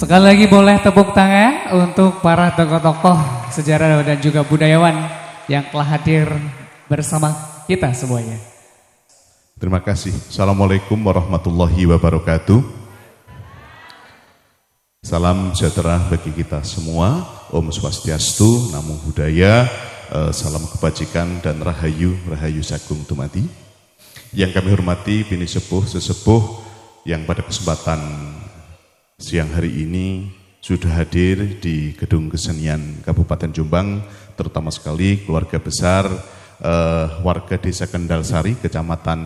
Sekali lagi boleh tepuk tangan untuk para tokoh-tokoh sejarah dan juga budayawan yang telah hadir bersama kita semuanya. Terima kasih. Assalamualaikum warahmatullahi wabarakatuh. Salam sejahtera bagi kita semua. Om Swastiastu, Namo Buddhaya, salam kebajikan dan rahayu, rahayu sagung tumati. Yang kami hormati bini sepuh, sesepuh yang pada kesempatan siang hari ini sudah hadir di Gedung Kesenian Kabupaten Jombang, terutama sekali keluarga besar warga Desa Kendalsari, Kecamatan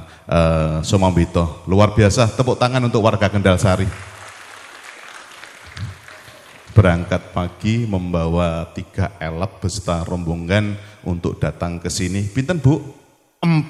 Somambito. Luar biasa, tepuk tangan untuk warga Kendalsari. Berangkat pagi membawa 3 elep beserta rombongan untuk datang ke sini. Pinten Bu? 4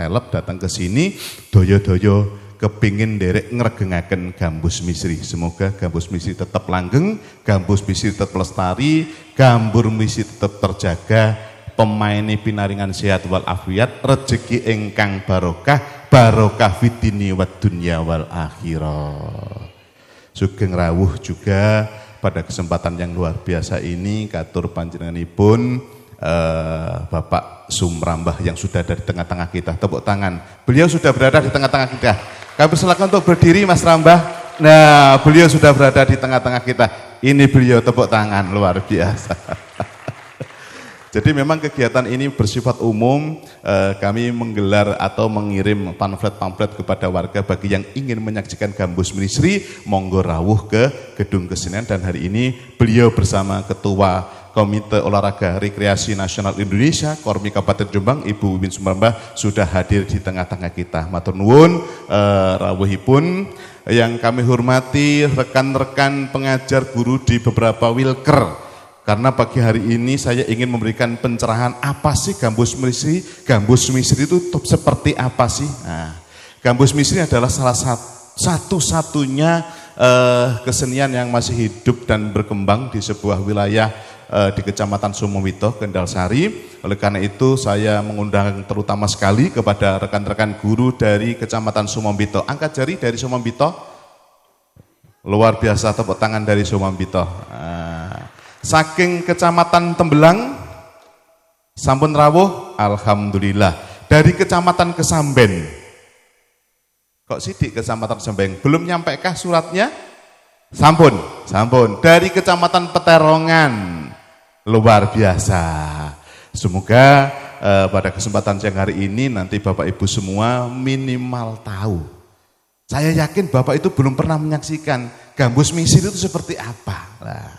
elep datang ke sini, doyo-doyo kepingin derek ngregengaken Gambus Misri. Semoga Gambus Misri tetap langgeng, Gambus Misri tetap lestari, Gambus Misri tetap terjaga, pemaini pinaringan sehat wal afiat, rezeki ingkang barokah, barokah fitini wad dunya wal akhirah. Sugeng rawuh juga pada kesempatan yang luar biasa ini katur panjenenganipun Bapak Sumrambah yang sudah ada di tengah-tengah kita. Tepuk tangan. Beliau sudah berada di tengah-tengah kita. Kami persilakan untuk berdiri Mas Rambah. Nah, beliau sudah berada di tengah-tengah kita. Ini beliau, tepuk tangan, luar biasa. Jadi memang kegiatan ini bersifat umum, kami menggelar atau mengirim pamflet-pamflet kepada warga bagi yang ingin menyaksikan Gambus Misri, monggo rawuh ke Gedung Kesenian, dan hari ini beliau bersama Ketua Komite Olahraga Rekreasi Nasional Indonesia, Kormi Kabupaten Jombang, Ibu Wiwin Sumrambah sudah hadir di tengah-tengah kita. Matur nuwun rawuhipun. Yang kami hormati rekan-rekan pengajar guru di beberapa wilker. Karena pagi hari ini saya ingin memberikan pencerahan apa sih Gambus Misri. Gambus Misri itu seperti apa sih? Nah, Gambus Misri adalah salah satu-satunya kesenian yang masih hidup dan berkembang di sebuah wilayah di Kecamatan Somambito, Kendalsari. Oleh karena itu saya mengundang terutama sekali kepada rekan-rekan guru dari Kecamatan Somambito. Angkat jari dari Somambito. Luar biasa, tepuk tangan dari Somambito. Saking Kecamatan Tembelang, sampun rawuh, alhamdulillah. Dari Kecamatan Kesamben, kok sidik Kecamatan Kesamben, belum nyampekah suratnya? Sampun. Dari Kecamatan Peterongan, luar biasa. Semoga pada kesempatan siang hari ini nanti Bapak Ibu semua minimal tahu. Saya yakin Bapak itu belum pernah menyaksikan Gambus Misri itu seperti apa. Nah,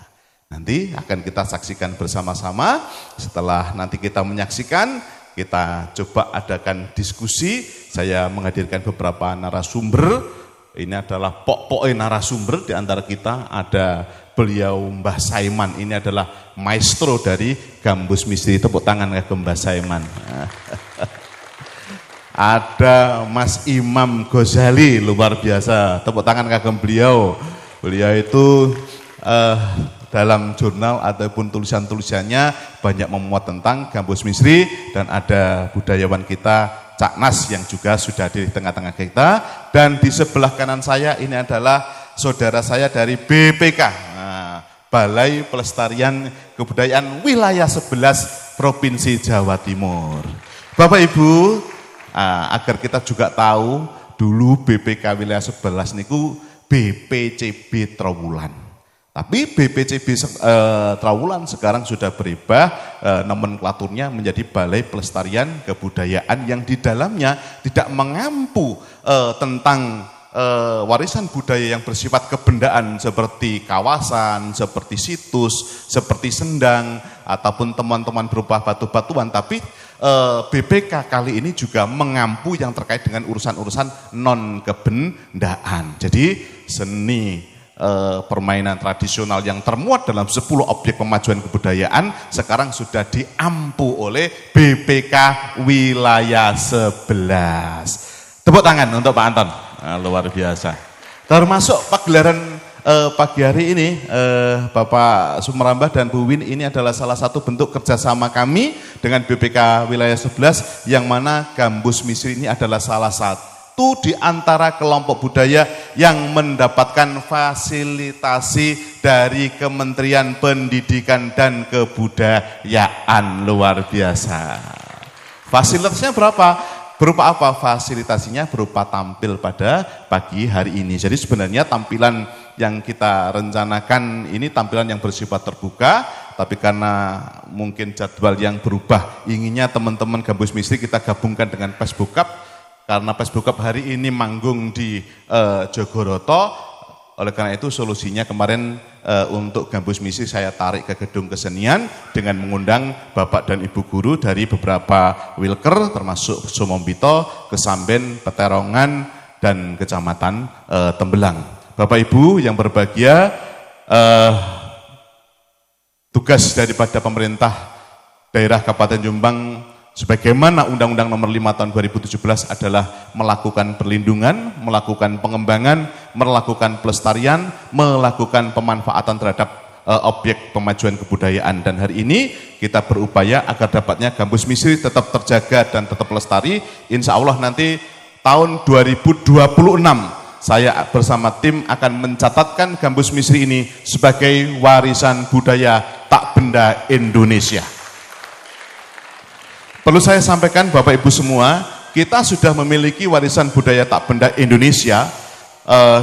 nanti akan kita saksikan bersama-sama. Setelah nanti kita menyaksikan, kita coba adakan diskusi. Saya menghadirkan beberapa narasumber. Ini adalah pokok narasumber di antara kita. Ada beliau Mbah Saiman. Ini adalah maestro dari Gambus Misri. Tepuk tangan ke Mbah Saiman. Ada Mas Imam Ghazali, luar biasa. Tepuk tangan kagem beliau. Beliau itu dalam jurnal ataupun tulisan-tulisannya banyak memuat tentang Gambus Misri, dan ada budayawan kita Cak Nas yang juga sudah di tengah-tengah kita, dan di sebelah kanan saya ini adalah saudara saya dari BPK, Balai Pelestarian Kebudayaan Wilayah 11 Provinsi Jawa Timur. Bapak Ibu, agar kita juga tahu, dulu BPK Wilayah 11 niku BPCB Trowulan. Tapi BPCB Trowulan sekarang sudah berubah nomenklaturnya menjadi Balai Pelestarian Kebudayaan, yang di dalamnya tidak mengampu tentang warisan budaya yang bersifat kebendaan seperti kawasan, seperti situs, seperti sendang, ataupun teman-teman berupa batu-batuan, tapi BPK kali ini juga mengampu yang terkait dengan urusan-urusan non-kebendaan. Jadi seni permainan tradisional yang termuat dalam 10 objek pemajuan kebudayaan sekarang sudah diampu oleh BPK Wilayah 11. Tepuk tangan untuk Pak Anton. Luar biasa. Termasuk pagelaran pagi hari ini, Bapak Sumrambah dan Bu Win, ini adalah salah satu bentuk kerjasama kami dengan BPK Wilayah 11, yang mana Gambus Misri ini adalah salah satu satu di antara kelompok budaya yang mendapatkan fasilitasi dari Kementerian Pendidikan dan Kebudayaan. Luar biasa. Fasilitasnya berapa? Berupa apa? Fasilitasinya berupa tampil pada pagi hari ini. Jadi sebenarnya tampilan yang kita rencanakan ini tampilan yang bersifat terbuka, tapi karena mungkin jadwal yang berubah, inginnya teman-teman Gambus Misteri kita gabungkan dengan Facebook Cup, karena Facebook Cup hari ini manggung di Jogoroto, oleh karena itu solusinya kemarin untuk Gambus Misteri saya tarik ke gedung kesenian dengan mengundang Bapak dan Ibu guru dari beberapa wilker termasuk Sumombito, Kesamben, Peterongan, dan Kecamatan Tembelang. Bapak Ibu yang berbahagia, tugas daripada pemerintah daerah Kabupaten Jombang sebagaimana Undang-Undang Nomor 5 Tahun 2017 adalah melakukan perlindungan, melakukan pengembangan, melakukan pelestarian, melakukan pemanfaatan terhadap objek pemajuan kebudayaan. Dan hari ini kita berupaya agar dapatnya Gambus Misteri tetap terjaga dan tetap lestari. Insya Allah nanti tahun 2026 saya bersama tim akan mencatatkan Gambus Misteri ini sebagai warisan budaya tak benda Indonesia. Perlu saya sampaikan Bapak Ibu semua, kita sudah memiliki warisan budaya tak benda Indonesia.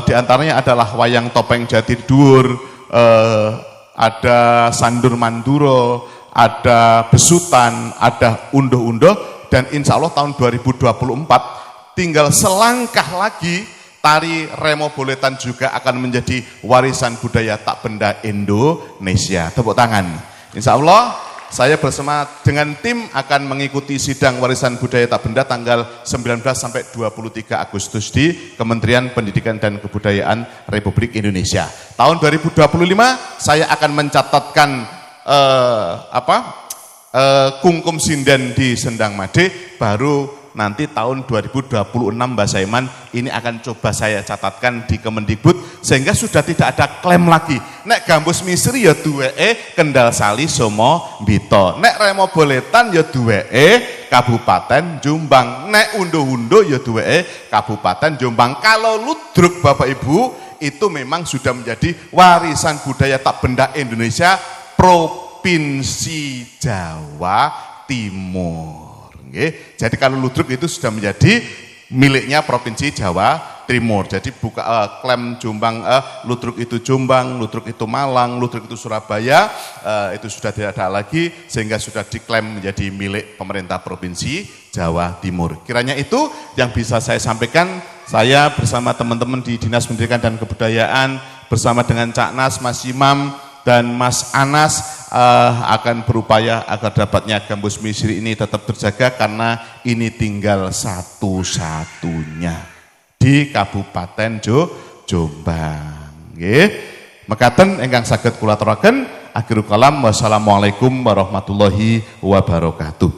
Di antaranya adalah wayang topeng Jatidur, ada Sandur Manduro, ada besutan, ada unduh-unduh, dan insya Allah tahun 2024 tinggal selangkah lagi tari Remo Boletan juga akan menjadi warisan budaya tak benda Indonesia. Tepuk tangan. Insya Allah saya bersama dengan tim akan mengikuti sidang warisan budaya tak benda tanggal 19 sampai 23 Agustus di Kementerian Pendidikan dan Kebudayaan Republik Indonesia. Tahun 2025 saya akan mencatatkan Kungkum Sinden di Sendang Made, baru nanti tahun 2026 Mbak Saiman ini akan coba saya catatkan di Kemendikbud sehingga sudah tidak ada klaim lagi. Nek Gambus Misteri ya duweke Kendal Sali Somo Bito, nek Remo Boletan ya duweke Kabupaten Jombang, nek Undo-Undo ya duweke Kabupaten Jombang. Kalau ludruk Bapak Ibu itu memang sudah menjadi warisan budaya tak benda Indonesia Provinsi Jawa Timur. Jadi kalau ludruk itu sudah menjadi miliknya Provinsi Jawa Timur. Jadi klaim Jombang, ludruk itu Jombang, ludruk itu Malang, ludruk itu Surabaya, itu sudah tidak ada lagi sehingga sudah diklaim menjadi milik pemerintah Provinsi Jawa Timur. Kiranya itu yang bisa saya sampaikan. Saya bersama teman-teman di Dinas Pendidikan dan Kebudayaan bersama dengan Cak Nas, Mas Imam, dan Mas Anas akan berupaya agar dapatnya Gambus Misteri ini tetap terjaga karena ini tinggal satu-satunya di Kabupaten Jombang. Nggih. Mekaten ingkang saged kula aturaken, akhirul kalam, wassalamualaikum warahmatullahi wabarakatuh.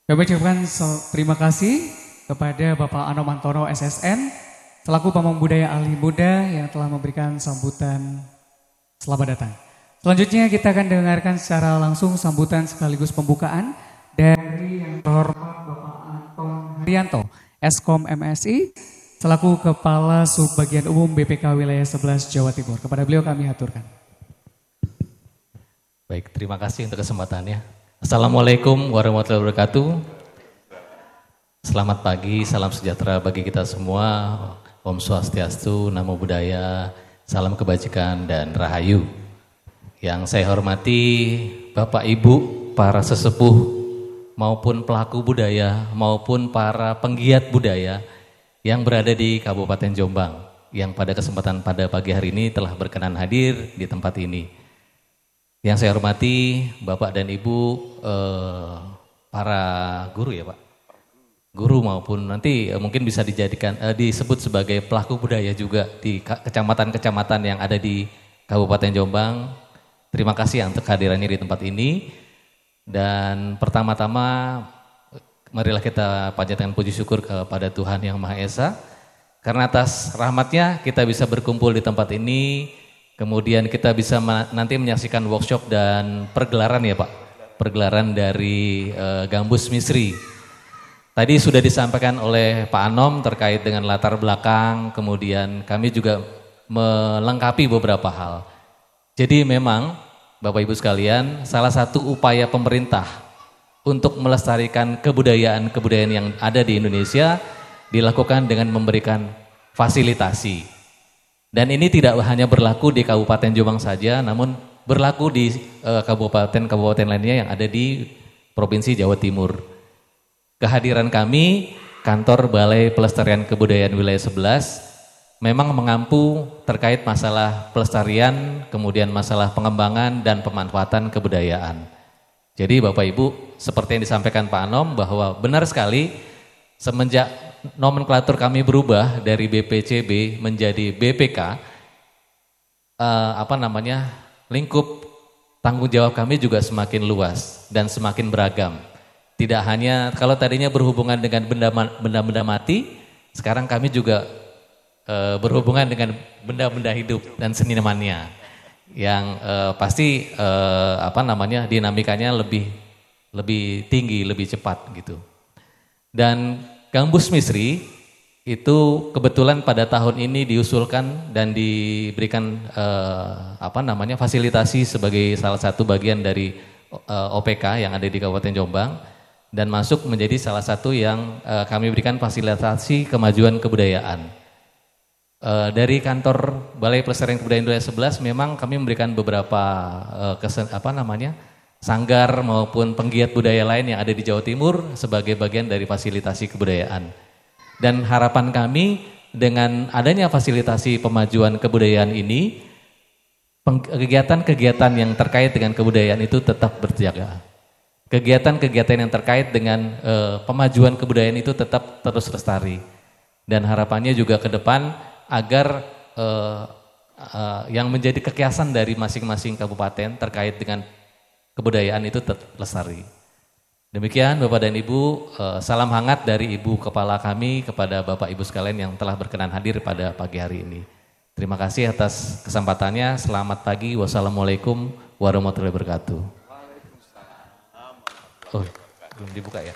Kami ucapkan terima kasih kepada Bapak Ano Mantoro SSN selaku pamong budaya ahli muda yang telah memberikan sambutan selamat datang. Selanjutnya kita akan dengarkan secara langsung sambutan sekaligus pembukaan dari yang terhormat Bapak Anton Haryanto, Eskom MSI, selaku Kepala Subbagian Umum BPK Wilayah 11 Jawa Timur. Kepada beliau kami haturkan. Baik, terima kasih untuk kesempatannya. Assalamualaikum warahmatullahi wabarakatuh. Selamat pagi, salam sejahtera bagi kita semua. Om Swastiastu, Namo Buddhaya, salam kebajikan dan rahayu. Yang saya hormati Bapak Ibu, para sesepuh maupun pelaku budaya maupun para penggiat budaya yang berada di Kabupaten Jombang yang pada kesempatan pada pagi hari ini telah berkenan hadir di tempat ini. Yang saya hormati Bapak dan Ibu para guru ya Pak. Guru maupun nanti mungkin bisa dijadikan disebut sebagai pelaku budaya juga di kecamatan-kecamatan yang ada di Kabupaten Jombang. Terima kasih untuk kehadirannya di tempat ini. Dan pertama-tama marilah kita panjatkan puji syukur kepada Tuhan Yang Maha Esa. Karena atas rahmatnya kita bisa berkumpul di tempat ini. Kemudian kita bisa nanti menyaksikan workshop dan pergelaran ya Pak. Pergelaran dari Gambus Misteri. Tadi sudah disampaikan oleh Pak Anom terkait dengan latar belakang, kemudian kami juga melengkapi beberapa hal. Jadi memang Bapak Ibu sekalian, salah satu upaya pemerintah untuk melestarikan kebudayaan-kebudayaan yang ada di Indonesia dilakukan dengan memberikan fasilitasi. Dan ini tidak hanya berlaku di Kabupaten Jombang saja, namun berlaku di kabupaten-kabupaten lainnya yang ada di Provinsi Jawa Timur. Kehadiran kami, kantor Balai Pelestarian Kebudayaan Wilayah 11, memang mengampu terkait masalah pelestarian, kemudian masalah pengembangan dan pemanfaatan kebudayaan. Jadi Bapak Ibu, seperti yang disampaikan Pak Anom bahwa benar sekali semenjak nomenklatur kami berubah dari BPCB menjadi BPK, lingkup tanggung jawab kami juga semakin luas dan semakin beragam. Tidak hanya kalau tadinya berhubungan dengan benda-benda mati, sekarang kami juga berhubungan dengan benda-benda hidup dan senimannya, yang pasti dinamikanya lebih tinggi, lebih cepat gitu. Dan Gambus Misri itu kebetulan pada tahun ini diusulkan dan diberikan fasilitasi sebagai salah satu bagian dari OPK yang ada di Kabupaten Jombang dan masuk menjadi salah satu yang kami berikan fasilitasi kemajuan kebudayaan. Dari kantor Balai Pelestarian Kebudayaan Wilayah 11 memang kami memberikan beberapa sanggar maupun penggiat budaya lain yang ada di Jawa Timur sebagai bagian dari fasilitasi kebudayaan. Dan harapan kami dengan adanya fasilitasi pemajuan kebudayaan ini, kegiatan-kegiatan yang terkait dengan kebudayaan itu tetap berjaga. Kegiatan-kegiatan yang terkait dengan pemajuan kebudayaan itu tetap terus lestari. Dan harapannya juga ke depan agar yang menjadi kekiasan dari masing-masing kabupaten terkait dengan kebudayaan itu tetap lestari. Demikian Bapak dan Ibu, salam hangat dari Ibu Kepala kami kepada Bapak Ibu sekalian yang telah berkenan hadir pada pagi hari ini. Terima kasih atas kesempatannya. Selamat pagi. Wassalamualaikum warahmatullahi wabarakatuh. Oh, belum dibuka ya?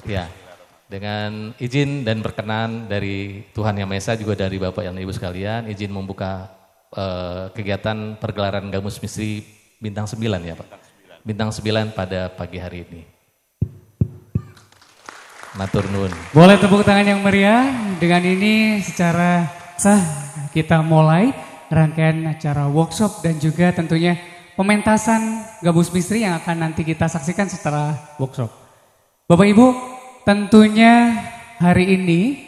Ya, dengan izin dan berkenan dari Tuhan Yang Maha Esa juga dari Bapak dan Ibu sekalian, izin membuka kegiatan pergelaran Gambus Misri Bintang 9 ya Pak? Bintang 9 pada pagi hari ini. Matur nuwun. Boleh tepuk tangan yang meriah. Dengan ini secara sah kita mulai rangkaian acara workshop dan juga tentunya pementasan Gambus Misri yang akan nanti kita saksikan setelah workshop. Bapak Ibu, tentunya hari ini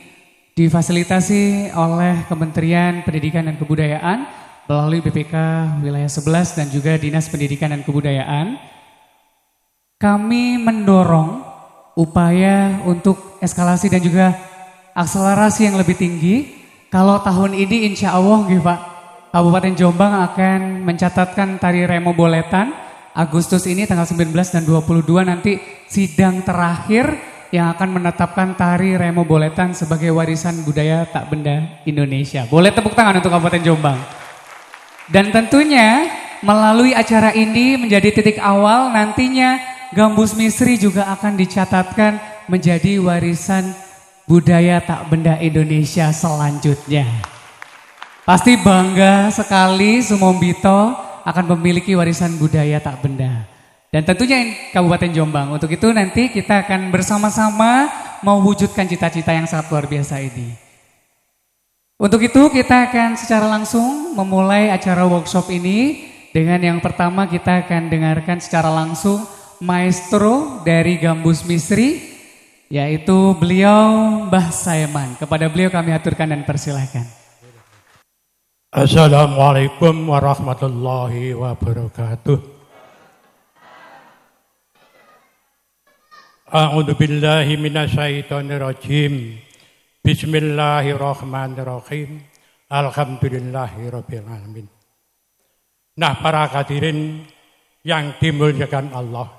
difasilitasi oleh Kementerian Pendidikan dan Kebudayaan melalui BPK Wilayah 11 dan juga Dinas Pendidikan dan Kebudayaan. Kami mendorong upaya untuk eskalasi dan juga akselerasi yang lebih tinggi. Kalau tahun ini insya Allah Pak, Kabupaten Jombang akan mencatatkan tari Remo Boletan. Agustus ini tanggal 19 dan 22 nanti sidang terakhir yang akan menetapkan tari Remo Boletan sebagai warisan budaya tak benda Indonesia. Boleh tepuk tangan untuk Kabupaten Jombang. Dan tentunya melalui acara ini menjadi titik awal nantinya Gambus Misri juga akan dicatatkan menjadi warisan budaya tak benda Indonesia selanjutnya. Pasti bangga sekali Sumombito akan memiliki warisan budaya tak benda. Dan tentunya Kabupaten Jombang. Untuk itu nanti kita akan bersama-sama mewujudkan cita-cita yang sangat luar biasa ini. Untuk itu kita akan secara langsung memulai acara workshop ini. Dengan yang pertama kita akan dengarkan secara langsung maestro dari Gambus Misri, yaitu beliau Mbah Saeman. Kepada beliau kami aturkan dan persilahkan. Assalamualaikum warahmatullahi wabarakatuh. A'udzu billahi minasyaitonir rajim. Bismillahirrahmanirrahim. Alhamdulillahirabbil alamin. Nah, para hadirin yang dimuliakan Allah.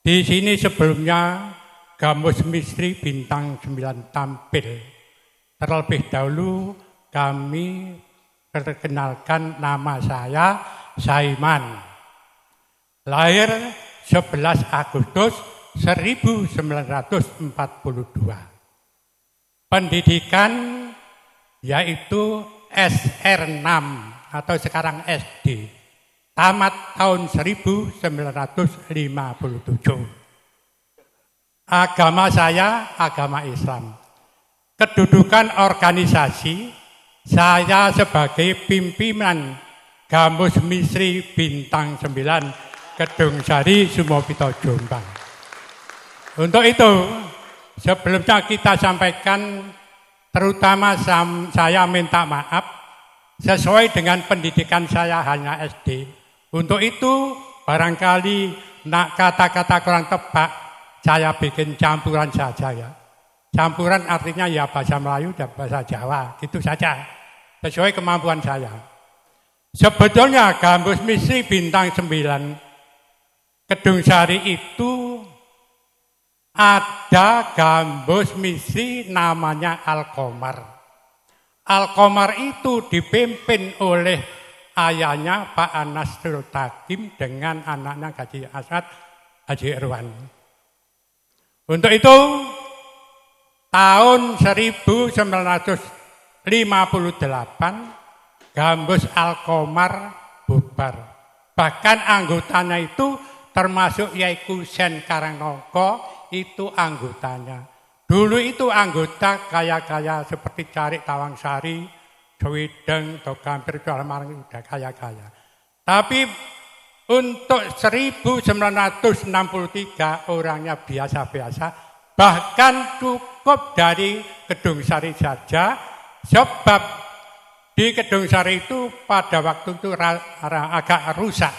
Di sini sebelumnya Gambus Misri Bintang 9 tampil. Terlebih dahulu kami perkenalkan, nama saya Saiman. Lahir 11 Agustus 1942. Pendidikan yaitu SR6 atau sekarang SD. Tamat tahun 1957. Agama saya agama Islam. Kedudukan organisasi saya sebagai pimpinan Gambus Misri Bintang 9 Kedung Sari Sumopito Jombang. Untuk itu sebelumnya kita sampaikan terutama saya minta maaf sesuai dengan pendidikan saya hanya SD. Untuk itu barangkali kata-kata kurang tepat saya bikin campuran saja ya. Campuran artinya ya bahasa Melayu dan bahasa Jawa, gitu saja. Sesuai kemampuan saya. Sebetulnya Gambus Misri Bintang 9 Kedung Sari itu ada Gambus Misri namanya Al-Qomar. Al-Qomar itu dipimpin oleh ayahnya Pak Anasrul Takim dengan anaknya Haji Asad Haji Irwan. Untuk itu tahun 1958 Gambus Al-Qomar bubar. Bahkan anggotanya itu termasuk Yai Kusen Karangnongko itu anggotanya. Dulu itu anggota kaya-kaya seperti Carik Tawangsari, Swideng, Dogampir, Jualamarang sudah kaya-kaya. Tapi untuk 1963 orangnya biasa-biasa, bahkan cukup dari Kedung Sari saja, sebab di Kedung Sari itu pada waktu itu agak rusak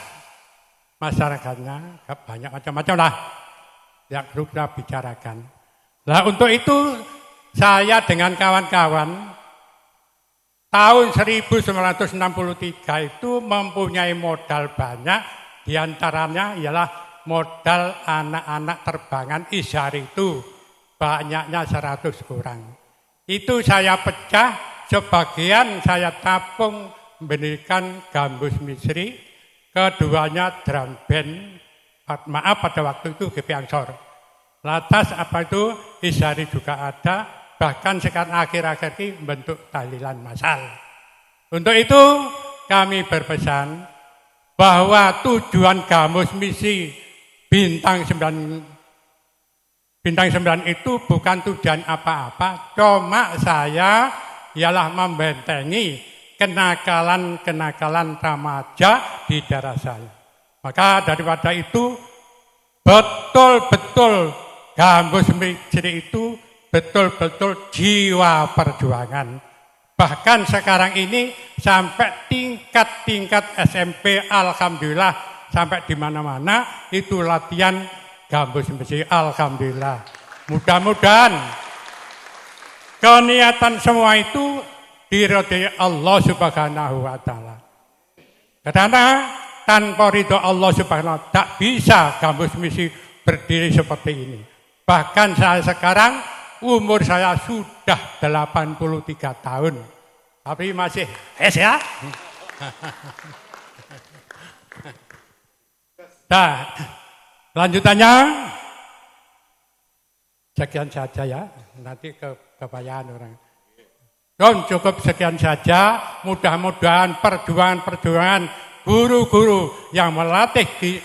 masyarakatnya, banyak macam-macam lah yang perlu kita bicarakan. Nah untuk itu saya dengan kawan-kawan tahun 1963 itu mempunyai modal banyak, diantaranya ialah modal anak-anak terbangan Ishar itu banyaknya 100 orang. Itu saya pecah, sebagian saya tabung mendirikan Gambus Misri, keduanya drum band, maaf pada waktu itu GP Ansor. Lantas apa itu Ishari juga ada, bahkan sekarang akhir-akhir ini bentuk tahlilan massal. Untuk itu kami berpesan bahwa tujuan Gambus Misri Bintang 9 itu bukan tujuan apa-apa, cuma saya ialah membentengi kenakalan-kenakalan remaja di daerah saya. Maka daripada itu betul-betul Gambus Misri itu betul-betul jiwa perjuangan. Bahkan sekarang ini sampai tingkat-tingkat SMP, alhamdulillah sampai di mana-mana itu latihan Gambus Misri, alhamdulillah. Mudah-mudahan keniatan semua itu diridhoi Allah Subhanahu wa taala. Karena tanpa ridho Allah Subhanahu wa taala tak bisa Gambus Misri berdiri seperti ini. Bahkan saya sekarang umur saya sudah 83 tahun. Tapi masih ya. Nah, lanjutannya sekian saja ya. Nanti kebayaan orang. Cukup sekian saja. Mudah-mudahan perjuangan guru-guru yang melatih di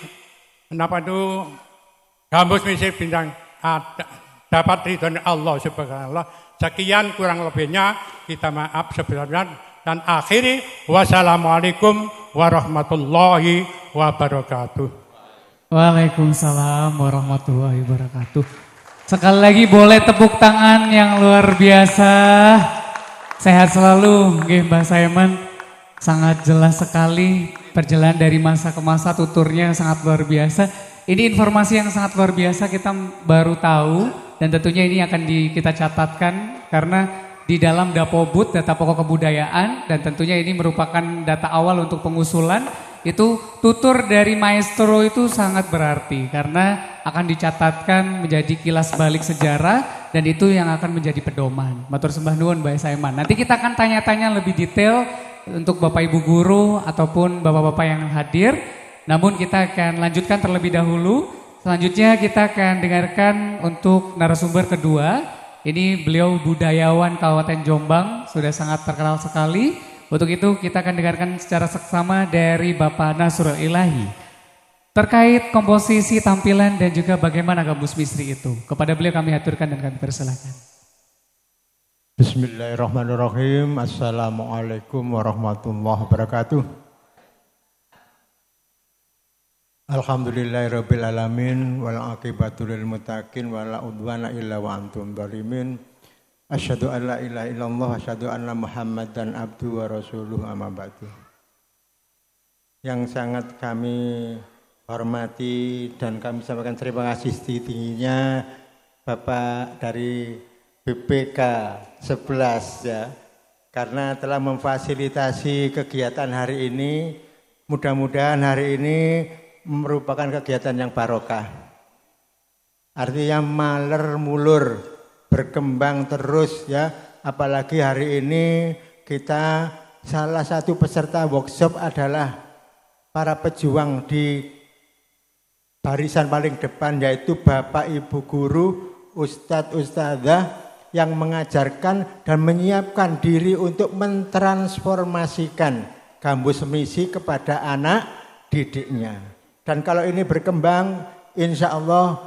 Gambus Misri Bintang dapat ridho Allah Subhanahu wa taala. Sekian kurang lebihnya kita maaf sebelumnya dan akhiri wassalamualaikum warahmatullahi wabarakatuh. Waalaikumsalam warahmatullahi wabarakatuh. Sekali lagi boleh tepuk tangan yang luar biasa. Sehat selalu, nggih Mbah Saiman. Sangat jelas sekali perjalanan dari masa ke masa, tuturnya sangat luar biasa. Ini informasi yang sangat luar biasa, kita baru tahu dan tentunya ini akan kita catatkan karena di dalam Dapobud, data pokok kebudayaan, dan tentunya ini merupakan data awal untuk pengusulan, itu tutur dari maestro itu sangat berarti karena akan dicatatkan menjadi kilas balik sejarah dan itu yang akan menjadi pedoman. Matur sembah nuwun Mbah Saiman. Nanti kita akan tanya-tanya lebih detail untuk Bapak Ibu guru ataupun Bapak-bapak yang hadir. Namun kita akan lanjutkan terlebih dahulu Selanjutnya kita akan dengarkan untuk narasumber kedua. Ini beliau budayawan Kabupaten Jombang, sudah sangat terkenal sekali. Untuk itu kita akan dengarkan secara seksama dari Bapak Nasrul Ilahi. Terkait komposisi tampilan dan juga bagaimana Gambus Misri itu. Kepada beliau kami aturkan dan kami persilahkan. Bismillahirrahmanirrahim. Assalamualaikum warahmatullahi wabarakatuh. Alhamdulillahirabbil alamin wal aqibatu lil muttaqin wala udwana illa wa antum dzalimin. Asyhadu an la ilaha illallah wa asyhadu anna Muhammadan abduhu wa rasuluhu amma ba'du. Yang sangat kami hormati dan kami sampaikan terima kasih setinggi-tingginya Bapak dari BPK 11 ya, karena telah memfasilitasi kegiatan hari ini. Mudah-mudahan hari ini merupakan kegiatan yang barokah. Artinya maler mulur, berkembang terus ya. Apalagi hari ini kita salah satu peserta workshop adalah para pejuang di barisan paling depan, yaitu Bapak Ibu Guru, Ustadz Ustadzah yang mengajarkan dan menyiapkan diri untuk mentransformasikan Gambus Misi kepada anak didiknya. Dan kalau ini berkembang, insya Allah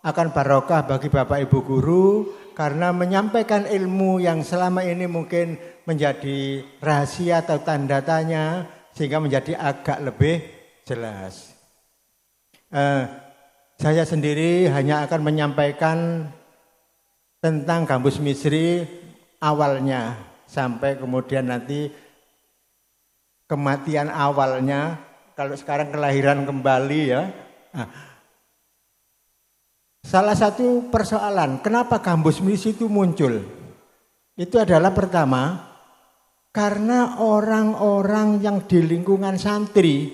akan barokah bagi Bapak Ibu Guru karena menyampaikan ilmu yang selama ini mungkin menjadi rahasia atau tanda tanya sehingga menjadi agak lebih jelas. Saya sendiri hanya akan menyampaikan tentang Gambus Misri awalnya sampai kemudian nanti kematian awalnya. Kalau sekarang kelahiran kembali ya. Nah, salah satu persoalan kenapa Gambus Misri itu muncul. Itu adalah pertama karena orang-orang yang di lingkungan santri,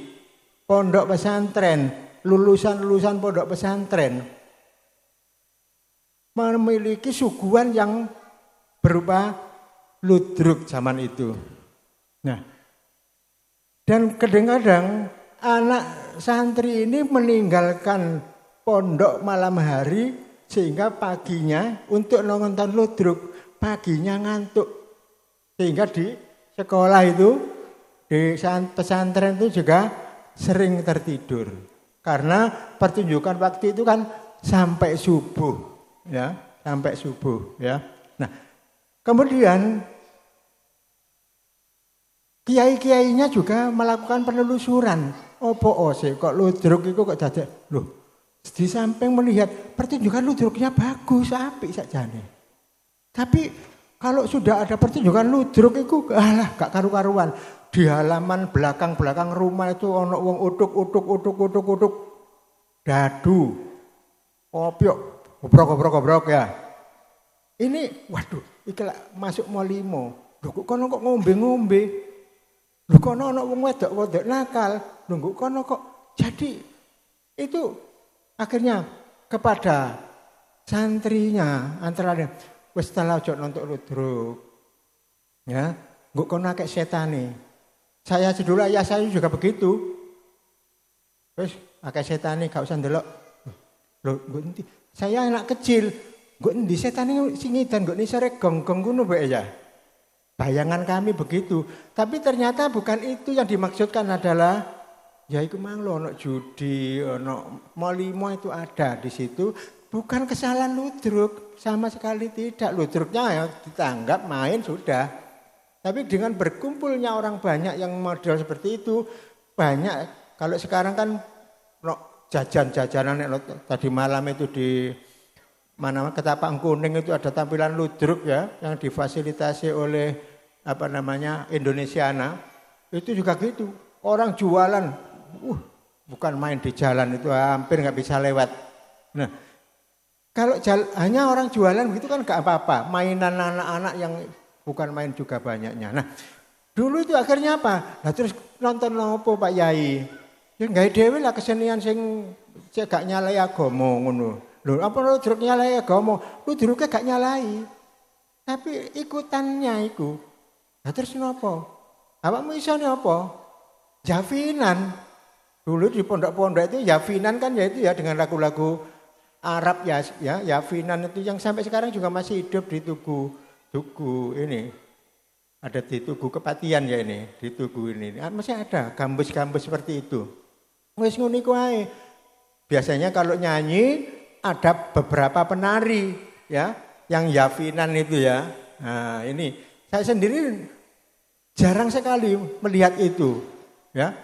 pondok pesantren, lulusan-lulusan pondok pesantren memiliki suguhan yang berupa ludruk zaman itu. Nah, dan kadang-kadang anak santri ini meninggalkan pondok malam hari sehingga paginya untuk nonton ludruk, paginya ngantuk. Sehingga di sekolah itu, di pesantren itu juga sering tertidur. Karena pertunjukan waktu itu kan sampai subuh, ya, sampai subuh, ya. Nah, kemudian kiai-kiainya juga melakukan penelusuran. Opo sih kok ludruk itu kok dadak. Loh, di samping melihat pertunjukan ludruknya bagus, apik sakjane. Tapi kalau sudah ada pertunjukan ludruk itu alah gak karu-karuan. Di halaman belakang-belakang rumah itu ono wong utuk. Dadu. Opiok, gobrok ya. Ini waduh, iki masuk molimo. Lho kok kono kok ngombe-ngombe. Lho kono ana wong wedok nakal, lho kono kok. Jadi itu akhirnya kepada santrinya antara lain wis tala ojo nonton ludruk. Ya, nggo kono akeh setane. Saya dulu ayah saya juga begitu. Wis akeh setane gak usah ndelok. Lho nggo endi? Saya anak kecil, nggo endi setane sing ngidan nggo ni sore gong-gong ngono bae ya. Bayangan kami begitu, tapi ternyata bukan itu yang dimaksudkan adalah ya iku mang ono judi, ono molimo itu ada di situ, bukan kesalahan ludruk sama sekali tidak. Ludruknya ya ditanggap main sudah. Tapi dengan berkumpulnya orang banyak yang model seperti itu banyak. Kalau sekarang kan jajan-jajanan tadi malam itu di mana Ketapang Kuning itu ada tampilan ludruk ya yang difasilitasi oleh Indonesiana. Itu juga gitu. Orang jualan bukan main di jalan itu hampir nggak bisa lewat. Nah, kalau hanya orang jualan begitu kan nggak apa-apa. Mainan anak-anak yang bukan main juga banyaknya. Nah, dulu itu akhirnya apa? Nah, terus nonton apa Pak Yai? Ya nggak dhewe lah kesenian sing gak nyalai agama ngono. Lho, apa ludruk nyalai agama? Ludruknya gak nyalai. Tapi ikutannya itu. Nah terus napa? Awakmu isone apa? Javinan. Dulu di pondok-pondok itu yafinan kan ya itu ya dengan lagu-lagu Arab ya, yafinan itu yang sampai sekarang juga masih hidup di tugu ini. Ada di tugu kepatian ya ini, di tugu ini. Masih ada gambus-gambus seperti itu. Wis ngono iku ae. Biasanya kalau nyanyi ada beberapa penari ya yang yafinan itu ya. Nah, ini saya sendiri jarang sekali melihat itu ya.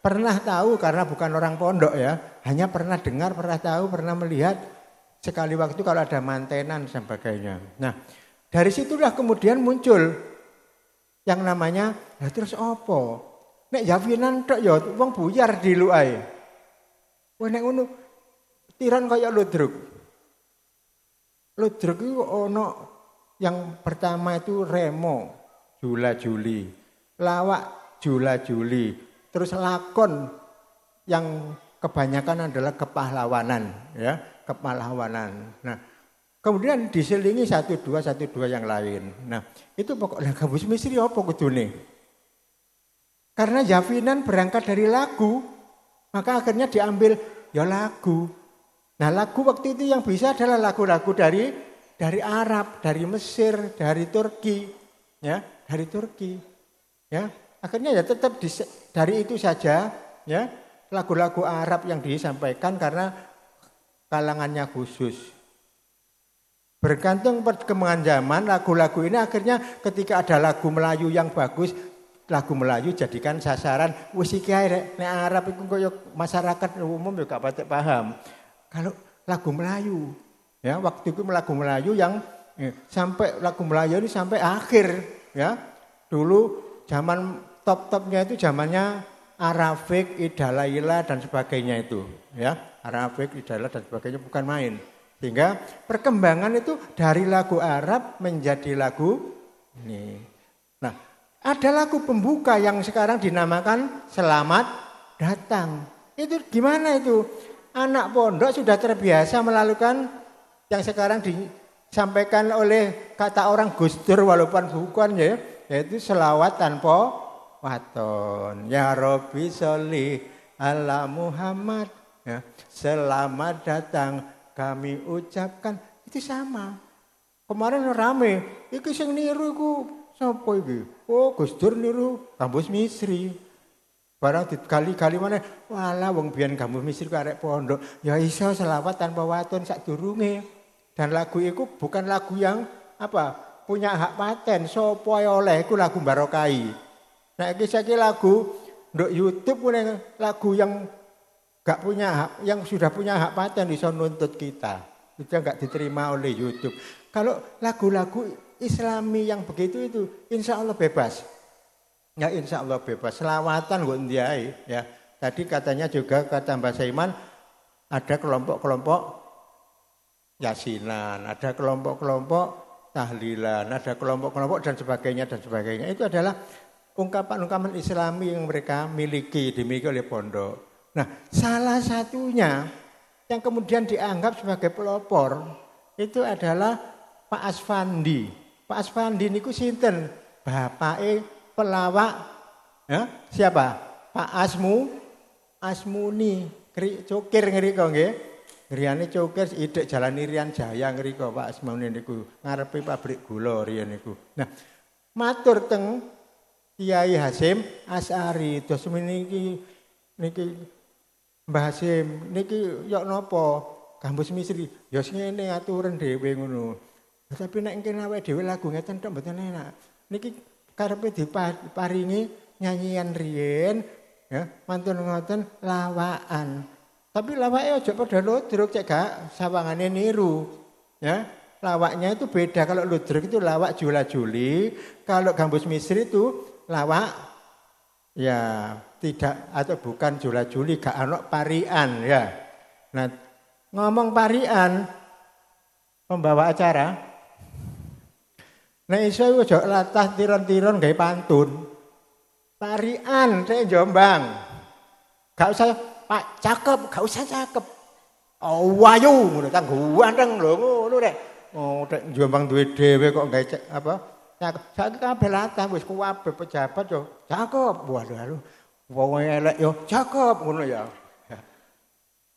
Pernah tahu karena bukan orang pondok ya, hanya pernah dengar, pernah tahu, pernah melihat sekali waktu kalau ada mantenan dan sebagainya. Nah, dari situlah kemudian muncul yang namanya, ya terus opo? Nek yafinan tok ya wong buyar di luai. Wah nek ngono tiran kaya ludruk. Ludruk itu ono yang pertama itu remo, jula-juli, lawak jula-juli. Terus lakon yang kebanyakan adalah kepahlawanan, ya, kepahlawanan. Nah, kemudian diselingi satu dua yang lain. Nah, itu pokoknya gambus misri apa kudune? Karena yafinan berangkat dari lagu, maka akhirnya diambil ya lagu. Nah, lagu waktu itu yang bisa adalah lagu-lagu dari Arab, dari Mesir, dari Turki, ya, dari Turki, ya. Akhirnya ya tetap dari itu saja ya lagu-lagu Arab yang disampaikan karena kalangannya khusus. Bergantung perkembangan zaman lagu-lagu ini akhirnya ketika ada lagu Melayu yang bagus, lagu Melayu jadikan sasaran wis iki ae nek Arab iku koyo masyarakat umum juga patek paham. Kalau lagu Melayu ya waktu itu lagu Melayu yang sampai lagu Melayu ini sampai akhir ya. Dulu zaman top-topnya itu zamannya Arafik, Ida Laila dan sebagainya itu, ya. Arafik, Ida Laila dan sebagainya bukan main. Sehingga perkembangan itu dari lagu Arab menjadi lagu ini. Nah, ada lagu pembuka yang sekarang dinamakan Selamat Datang. Itu gimana itu? Anak pondok sudah terbiasa melakukan yang sekarang disampaikan oleh kata orang Gus Dur walaupun bukan ya, yaitu selawat tanpa waton. Ya Rabbi sholli ala Muhammad. Ya, selamat datang kami ucapkan. Itu sama. Kemarin rame. Iki sing niru iku sapa iki? Oh, Gus Dur niru Gambus Misri. Barang kali-kali mana? Walah wong biyen Gambus Misri ku arek pondok. Ya iso selawat tanpa waton sadurunge. Dan lagu itu bukan lagu yang punya hak paten. Sapa oleh iku lagu Barokai. Nah, saiki lagu nduk YouTube punya lagu yang enggak punya hak, yang sudah punya hak paten iso nuntut kita. Itu enggak diterima oleh YouTube. Kalau lagu-lagu Islami yang begitu itu insya Allah bebas. Ya insya Allah bebas. Selawatan kok ndiae ya. Tadi katanya juga kata Mbak Saiman ada kelompok-kelompok yasinan, ada kelompok-kelompok tahlilan, ada kelompok-kelompok dan sebagainya. Itu adalah ungkapan-ungkapan Islami yang mereka dimiliki oleh pondok. Nah, salah satunya yang kemudian dianggap sebagai pelopor itu adalah Pak Asfandi. Pak Asfandi niku sinten? Bapake pelawak ya, siapa? Pak Asmuni, cokir ngriko nggih. Griyane cokir idek Jalan Irian Jaya ngriko Pak Asmuni niku, ngarepe pabrik gula riyen niku. Nah, matur teng Kiai Hasyim Asy'ari, dos niki Mbah Hasyim niki yok napa Gambus Misri ya ngene aturan dhewe ngono. Tapi nek engke awake dhewe lagu ngeten tok mboten enak. Niki karepe diparingi nyanyian riyen ya, mantun ngoten lawakan. Tapi lawake aja padha ludruk cek gak sawangane niru ya. Lawaknya itu beda, kalau ludruk itu lawak jula-juli, kalau Gambus Misri itu lawak ya tidak atau bukan jula-juli, gak ana parian ya. Nah, ngomong parian pembawa acara. Nek iso aja latah tiron-tiron gawe pantun. Parian teh Jombang. Gak usah Pak cakep, gak usah cakep. Oh wayu ngono tang ganteng lho ngono rek. Oh nek Jombang duwe dhewe kok gawe cakep. Saiki kabeh latah wis kuwabe pejabat yo cakep. Waduh Wong elek yo cakep ngono ya.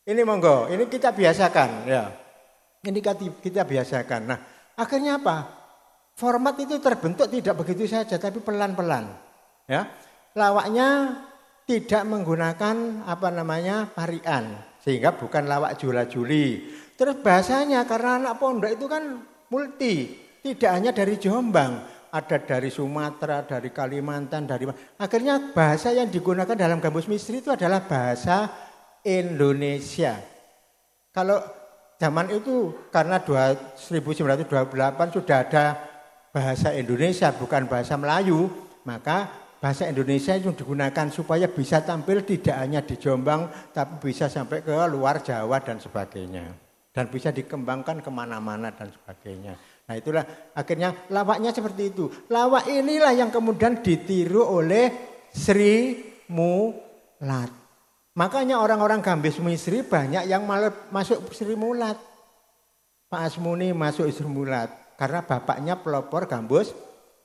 Ini monggo, ini kita biasakan ya. Ini kita biasakan. Nah, akhirnya apa? Format itu terbentuk tidak begitu saja tapi pelan-pelan. Ya. Lawaknya tidak menggunakan parian sehingga bukan lawak jula-juli. Terus bahasanya karena anak pondok itu kan multi, tidak hanya dari Jombang, ada dari Sumatera, dari Kalimantan, akhirnya bahasa yang digunakan dalam Gambus Misri itu adalah bahasa Indonesia. Kalau zaman itu karena 1928 sudah ada bahasa Indonesia bukan bahasa Melayu, maka bahasa Indonesia itu digunakan supaya bisa tampil tidak hanya di Jombang, tapi bisa sampai ke luar Jawa dan sebagainya. Dan bisa dikembangkan kemana-mana dan sebagainya. Nah itulah akhirnya lawaknya seperti itu. Lawak inilah yang kemudian ditiru oleh Sri Mulat. Makanya orang-orang Gambus Misri banyak yang malah masuk Sri Mulat. Pak Asmuni masuk Sri Mulat. Karena bapaknya pelopor Gambus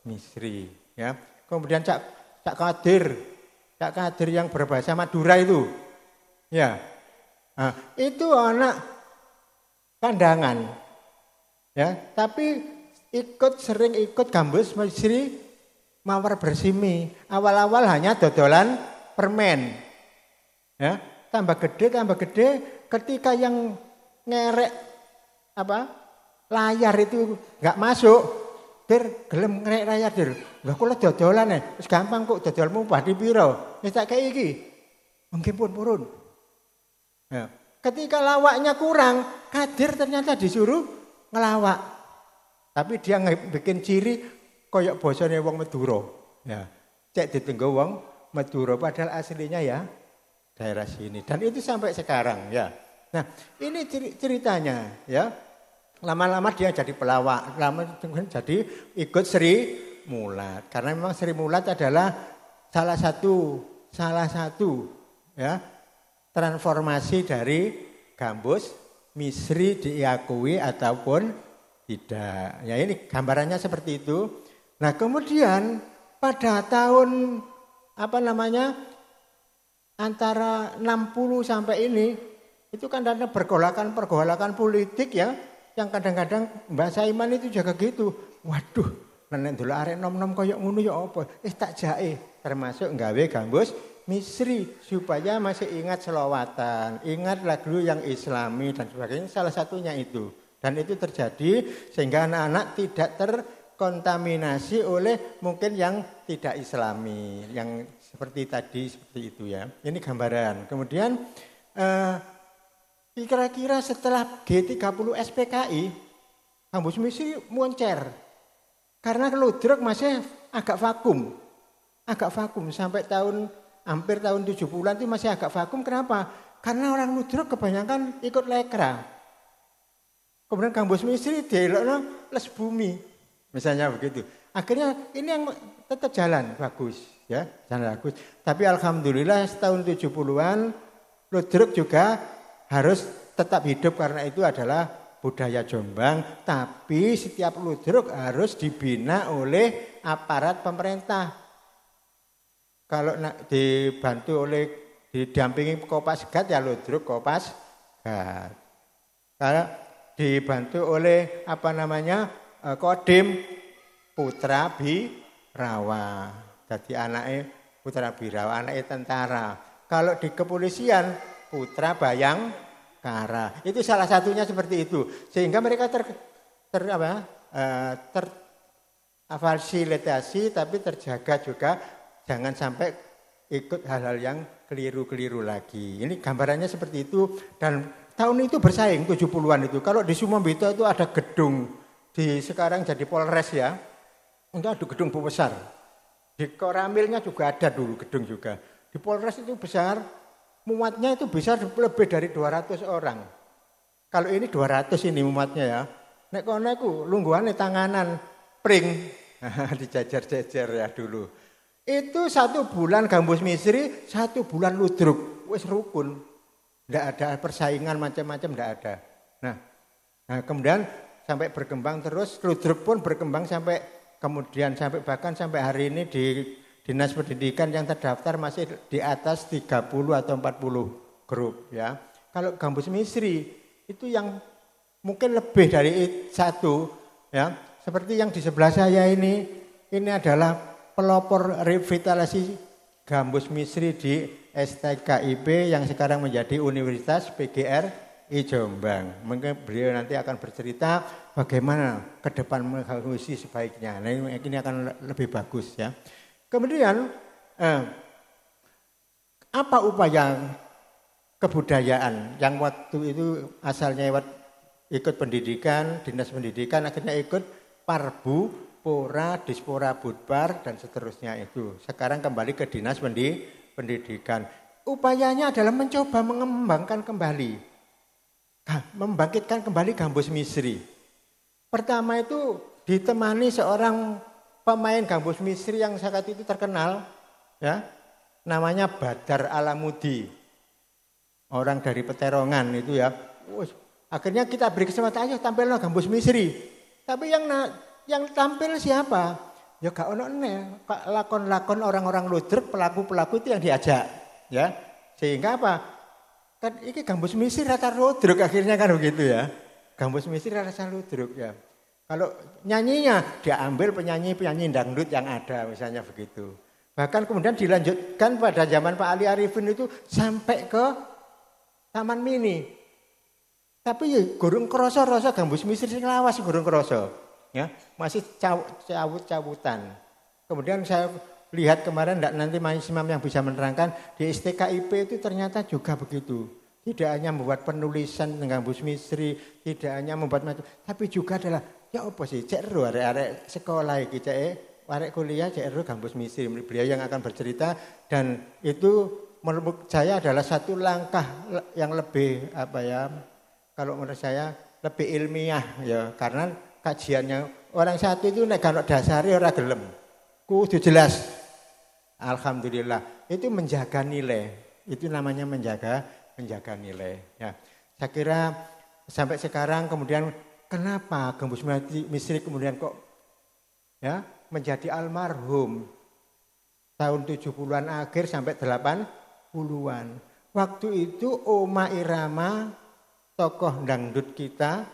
Misri. Ya. Kemudian Cak Kadir yang berbahasa Madura itu. Ya. Nah, itu anak kandangan. Ya, tapi sering ikut Gambus Misri mawar bersimi. Awal-awal hanya dodolan permen. Ya, tambah gede ketika yang ngerek layar itu enggak masuk. Gelem ngerek layar dir. Lah kula dodolan wis gampang kok dodolmu padi piro? Wis tak kei iki. Mungkin pun purun. Ya. Ketika lawaknya kurang, Kadir ternyata disuruh ngelawak. Tapi dia bikin ciri koyok bosone wong Madura. Ya. Cek ditenggo wong Madura padahal aslinya ya daerah sini. Dan itu sampai sekarang ya. Nah, ini ceritanya ya. Lama-lama dia jadi pelawak, lama jadi ikut Sri Mulat. Karena memang Sri Mulat adalah salah satu ya transformasi dari Gambus Misri diakui ataupun tidak. Ya ini gambarannya seperti itu. Nah, kemudian pada tahun antara 60 sampai ini itu kan ada pergolakan politik ya. Yang kadang-kadang Mbak Saiman itu jaga gitu. Waduh, nenek dulu arek nom-nom koyok ngono ya apa? Tak jae termasuk nggawe Gambus Misri supaya masih ingat selawatan, ingat lagu yang Islami dan sebagainya. Salah satunya itu. Dan itu terjadi sehingga anak-anak tidak terkontaminasi oleh mungkin yang tidak Islami, yang seperti itu ya. Ini gambaran. Kemudian kira-kira setelah G30 SPKI, Gambus Misri moncer. Karena ludruk masih agak vakum sampai hampir tahun 70-an itu masih agak vakum. Kenapa? Karena orang ludruk kebanyakan ikut lekra. Kemudian Gambus Misri dielokno les bumi. Misalnya begitu. Akhirnya ini yang tetap jalan bagus ya, jalan bagus. Tapi alhamdulillah tahun 70-an ludruk juga harus tetap hidup karena itu adalah budaya Jombang. Tapi setiap ludruk harus dibina oleh aparat pemerintah. Kalau didampingi Kopasgat ya ludruk Kopasgat. Kalau dibantu oleh Kodim Putra Birawa. Jadi anaknya Putra Birawa, anaknya tentara. Kalau di kepolisian Putra Bayangkara. Itu salah satunya seperti itu. Sehingga mereka terfasilitasi tapi terjaga juga jangan sampai ikut hal-hal yang keliru-keliru lagi. Ini gambarannya seperti itu dan tahun itu bersaing 70-an itu. Kalau di Sumombito itu ada gedung sekarang jadi Polres ya. Untuk ada gedung besar. Di Koramilnya juga ada dulu gedung juga. Di Polres itu besar. Muatnya itu bisa lebih dari 200 orang. Kalau ini 200 ini muatnya ya. Nek kono iku lungguhane tanganan pring dijajar-jajar ya dulu. Itu 1 bulan Gambus Misri, 1 bulan ludruk. Wis rukun. Enggak ada persaingan macam-macam enggak ada. Nah, kemudian sampai berkembang terus ludruk pun berkembang sampai kemudian bahkan sampai hari ini Dinas Pendidikan yang terdaftar masih di atas 30 atau 40 grup ya. Kalau Gambus Misri itu yang mungkin lebih dari satu ya. Seperti yang di sebelah saya ini adalah pelopor revitalisasi Gambus Misri di STKIP yang sekarang menjadi Universitas PGRI Jombang. Mungkin beliau nanti akan bercerita bagaimana ke depan mengeksekusi sebaiknya. Nah ini akan lebih bagus ya. Kemudian apa upaya kebudayaan yang waktu itu asalnya ikut pendidikan, dinas pendidikan, akhirnya ikut Parbu, Pora, Dispora, Budbar, dan seterusnya itu. Sekarang kembali ke dinas pendidikan. Upayanya adalah mencoba mengembangkan kembali, membangkitkan kembali Gambus Misri. Pertama itu ditemani seorang pemain Gambus Misri yang saat itu terkenal, ya, namanya Badar Alamudi. Orang dari Peterongan itu ya. Akhirnya kita beri kesempatan, ayo tampillah Gambus Misri. Tapi yang tampil siapa? Ya gak ono lakon-lakon orang-orang ludruk, pelaku-pelaku itu yang diajak, ya. Sehingga apa? Kan ini Gambus Misri rata ludruk akhirnya kan begitu ya. Gambus Misri rata ludruk ya. Kalau nyanyinya diambil penyanyi-penyanyi dangdut yang ada misalnya begitu. Bahkan kemudian dilanjutkan pada zaman Pak Ali Arifin itu sampai ke Taman Mini. Tapi ya gurung kroso rasa Gambus Misri sing lawas gurung kroso. Ya, masih cabut-cabutan. Kemudian saya lihat kemarin nanti Mas Imam yang bisa menerangkan di STKIP itu ternyata juga begitu. Tidak hanya membuat penulisan tentang Gambus Misri, tidak hanya membuat macam, tapi juga adalah ya apa sih cek ero arek sekolah iki cek arek kuliah cek ero Gambus Misri. Beliau yang akan bercerita dan itu menurut saya adalah satu langkah yang lebih apa ya, kalau menurut saya lebih ilmiah ya, karena kajiannya orang satu itu nek gak dasare ora gelem. Kudu jelas. Alhamdulillah, itu menjaga nilai. Itu namanya menjaga nilai ya. Saya kira sampai sekarang kemudian kenapa Gambus Misri kemudian kok ya menjadi almarhum tahun 70-an akhir sampai 80-an. Waktu itu Oma Irama, tokoh dangdut kita,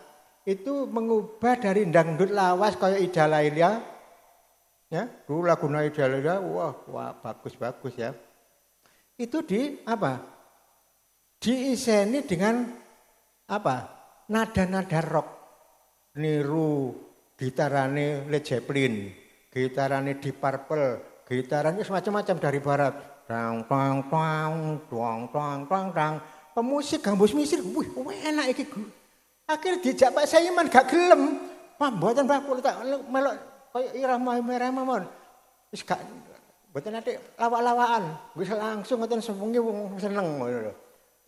itu mengubah dari dangdut lawas kayak Ida Laila, ya, dulu lagu Ida Laila, wah bagus ya. Itu diiseni dengan apa? Nada-nada rock, niru gitarane Led Zeppelin, gitarane Deep Purple, gitarane semacam-macam dari barat, tang tang tang tang tang tang tang. Pemusik Gambus Misri, enak iki. Akhirnya dijak Pak Saiman gak gelem. Pak mboten Pak kula tak melok koyo irama mon. Wis gak mboten ate lawak-lawakan. Wis langsung ngoten sewengi wong seneng ngono lho.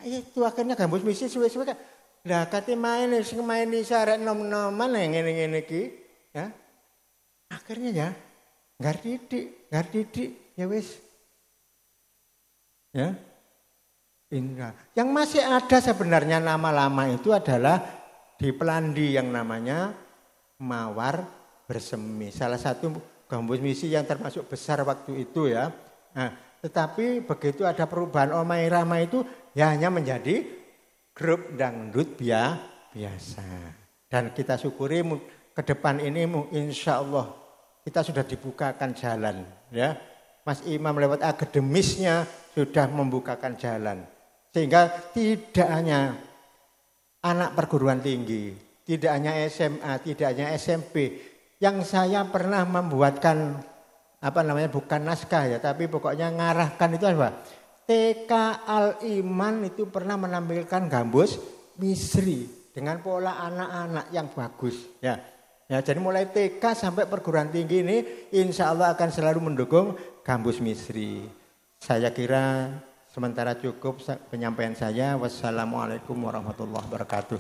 Itu akhirnya Gambus Misri suwe-suwe kan. Lah kate main sing main isa arek nom-noman ngene-ngene iki, ya. Akhirnya ya ngardidik ya wis. Ya. Indra. Yang masih ada sebenarnya nama lama itu adalah di Pelandi yang namanya Mawar Bersemi. Salah satu Gambus Misri yang termasuk besar waktu itu ya. Nah, tetapi begitu ada perubahan Oma Irama itu ya hanya menjadi grup dangdut biasa. Dan kita syukuri ke depan ini insya Allah kita sudah dibukakan jalan. Ya. Mas Imam lewat akademisnya sudah membukakan jalan. Sehingga tidak hanya anak perguruan tinggi, tidak hanya SMA, tidak hanya SMP. Yang saya pernah membuatkan bukan naskah ya, tapi pokoknya ngarahkan itu apa? TK Al-Iman itu pernah menampilkan Gambus Misri dengan pola anak-anak yang bagus ya. Ya, jadi mulai TK sampai perguruan tinggi ini insya Allah akan selalu mendukung Gambus Misri. Saya kira sementara cukup penyampaian saya. Wassalamualaikum warahmatullahi wabarakatuh.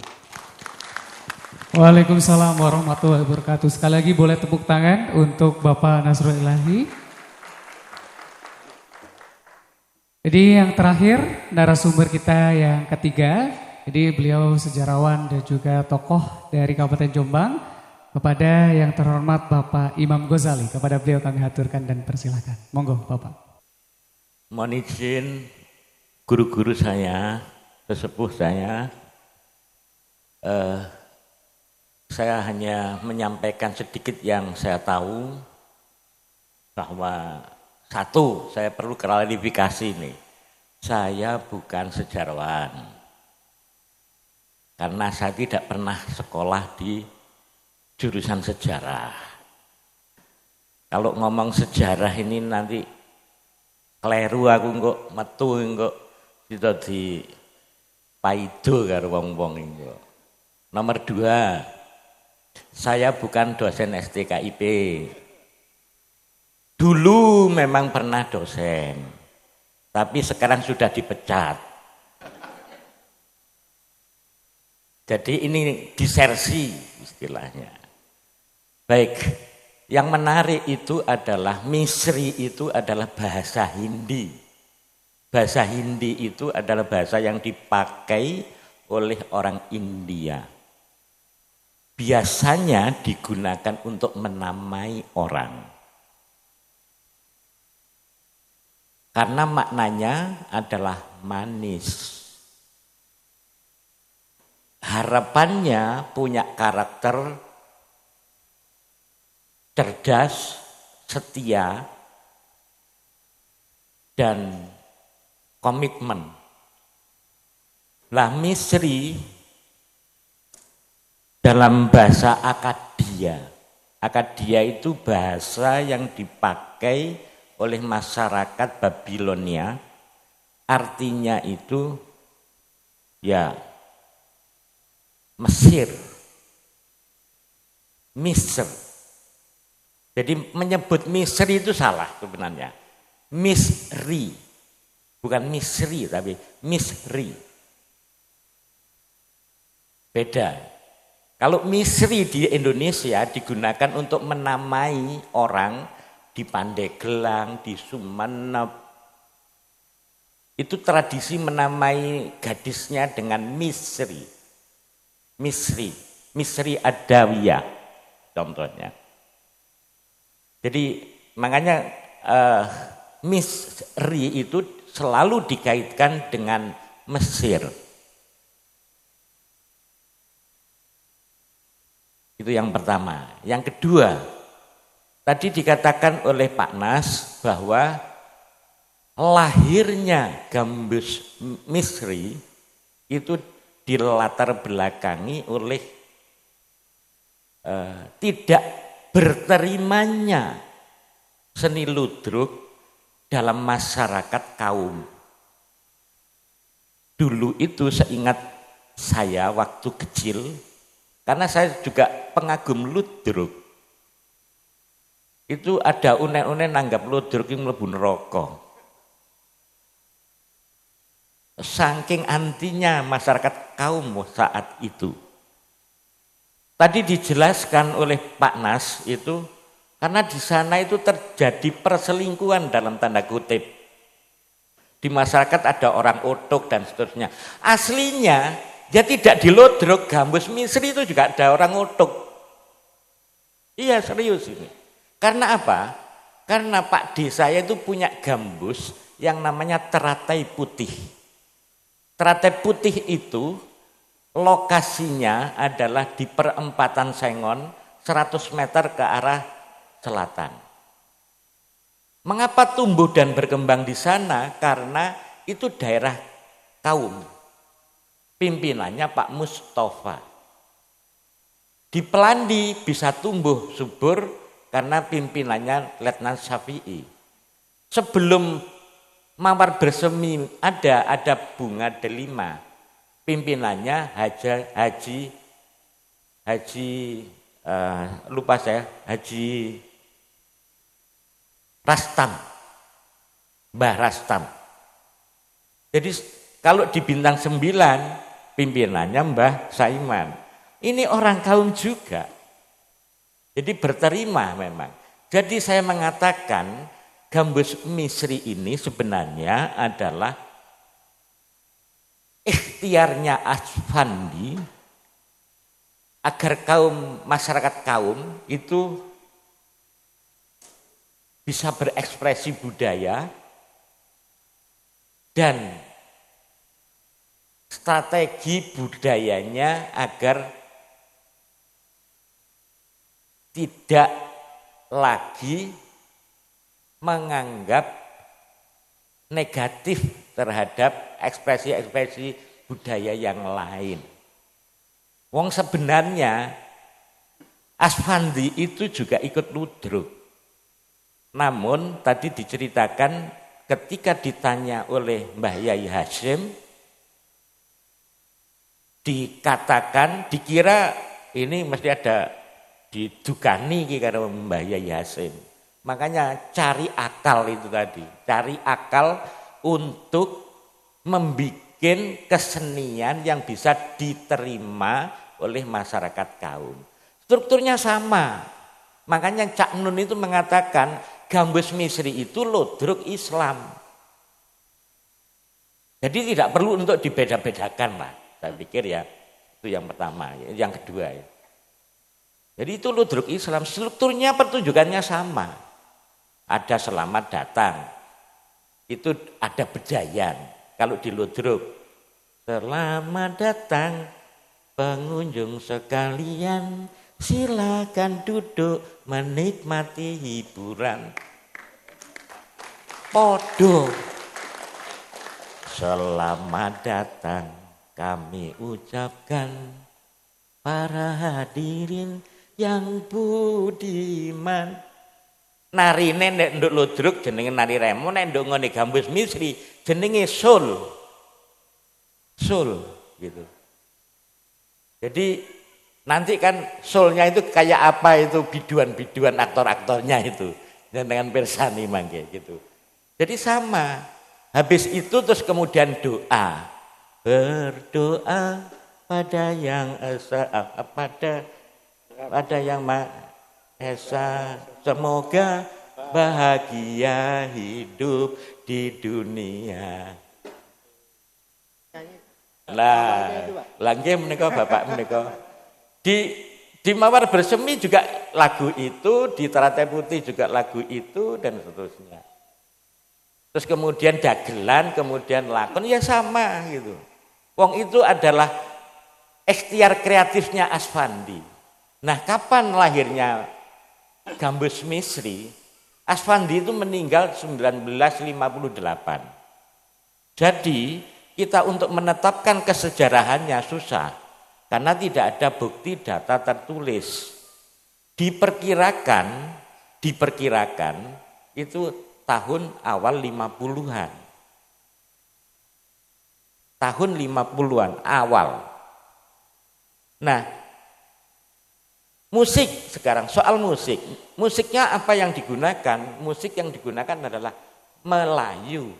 Waalaikumsalam warahmatullahi wabarakatuh. Sekali lagi boleh tepuk tangan untuk Bapak Nasrul Ilahi. Jadi yang terakhir narasumber kita yang ketiga. Jadi beliau sejarawan dan juga tokoh dari Kabupaten Jombang. Kepada yang terhormat Bapak Imam Ghazali, kepada beliau kami haturkan dan persilakan. Monggo Bapak. Mohon izin guru-guru saya, sesepuh saya hanya menyampaikan sedikit yang saya tahu, bahwa satu, saya perlu klarifikasi nih, saya bukan sejarawan, karena saya tidak pernah sekolah di jurusan sejarah. Kalau ngomong sejarah ini nanti kleru aku kok metu kok itu di paido karo wong-wong itu. Nomor 2, saya bukan dosen STKIP. Dulu memang pernah dosen, tapi sekarang sudah dipecat. Jadi ini disersi istilahnya. Baik, yang menarik itu adalah Misri itu adalah bahasa Hindi. Bahasa Hindi itu adalah bahasa yang dipakai oleh orang India. Biasanya digunakan untuk menamai orang. Karena maknanya adalah manis. Harapannya punya karakter cerdas, setia, dan komitmen. Lah Misri dalam bahasa Akadia. Akadia itu bahasa yang dipakai oleh masyarakat Babilonia. Artinya itu ya Mesir. Misr. Jadi menyebut Misri itu salah sebenarnya. Misri. Bukan Misri tapi Misri. Beda. Kalau Misri di Indonesia digunakan untuk menamai orang di Pandeglang, di Sumenep. Itu tradisi menamai gadisnya dengan Misri. Misri. Misri Adawiyah contohnya. Jadi makanya Misri itu selalu dikaitkan dengan Mesir. Itu yang pertama. Yang kedua, tadi dikatakan oleh Pak Nas bahwa lahirnya gambus Misri itu dilatar belakangi oleh tidak berterimanya seni ludruk dalam masyarakat kaum. Dulu itu seingat saya waktu kecil, karena saya juga pengagum ludruk. Itu ada unek-unek nanggap ludruk yang mlebu neraka. Saking antinya masyarakat kaum saat itu. Tadi dijelaskan oleh Pak Nas itu karena di sana itu terjadi perselingkuhan dalam tanda kutip. Di masyarakat ada orang otok dan seterusnya. Aslinya dia tidak dilodrok, gambus Misri itu juga ada orang otok. Iya serius ini. Karena apa? Karena Pak D saya itu punya gambus yang namanya teratai putih. Teratai putih itu lokasinya adalah di perempatan Sengon 100 meter ke arah selatan. Mengapa tumbuh dan berkembang di sana? Karena itu daerah kaum. Pimpinannya Pak Mustafa. Di Pelandi bisa tumbuh subur karena pimpinannya Letnan Syafi'i. Sebelum Mawar Bersemi ada bunga delima. Pimpinannya Haji Rastam, Mbah Rastam. Jadi kalau di Bintang 9 pimpinannya Mbah Saiman. Ini orang kaum juga. Jadi berterima memang. Jadi saya mengatakan gambus Misri ini sebenarnya adalah ikhtiarnya Asfandi agar masyarakat kaum itu bisa berekspresi budaya dan strategi budayanya agar tidak lagi menganggap negatif terhadap ekspresi-ekspresi budaya yang lain. Wong sebenarnya Asfandi itu juga ikut ludruk. Namun tadi diceritakan ketika ditanya oleh Mbah Yai Hasyim, dikatakan, dikira ini mesti ada didukani karo Mbah Yai Hasyim. Makanya cari akal itu tadi, cari akal untuk membuat kesenian yang bisa diterima oleh masyarakat kaum. Strukturnya sama. Makanya Cak Nun itu mengatakan Gambus Misri itu ludruk Islam. Jadi tidak perlu untuk dibeda-bedakan lah. Saya pikir ya, itu yang pertama. Yang kedua ya. Jadi itu ludruk Islam, strukturnya pertunjukannya sama. Ada selamat datang, itu ada bejayan. Kalau di ludruk, selamat datang pengunjung sekalian, silakan duduk menikmati hiburan. Podo, selamat datang kami ucapkan para hadirin yang budiman. Narine nek nduk ludruk jenenge nari remo, nek nduk ngene Gambus Misri jenenge sul. Sul gitu. Jadi nanti kan sulnya itu kayak apa itu biduan-biduan aktor-aktornya itu dengan persani mangke gitu. Jadi sama. Habis itu terus kemudian doa. Berdoa pada yang esa pada yang esa, semoga bahagia hidup di dunia. Nah, langge menika bapak menika. Di Mawar Bersemi juga lagu itu, di Teratai Putih juga lagu itu dan seterusnya. Terus kemudian dagelan, kemudian lakon ya sama gitu. Wong itu adalah ikhtiar kreatifnya Asfandi. Nah, kapan lahirnya Gambus Misri? Asfandi itu meninggal 1958. Jadi kita untuk menetapkan kesejarahannya susah karena tidak ada bukti data tertulis. Diperkirakan itu tahun awal 50-an. Tahun 50-an awal. Nah, musik sekarang, soal musik. Musiknya apa yang digunakan? Musik yang digunakan adalah Melayu.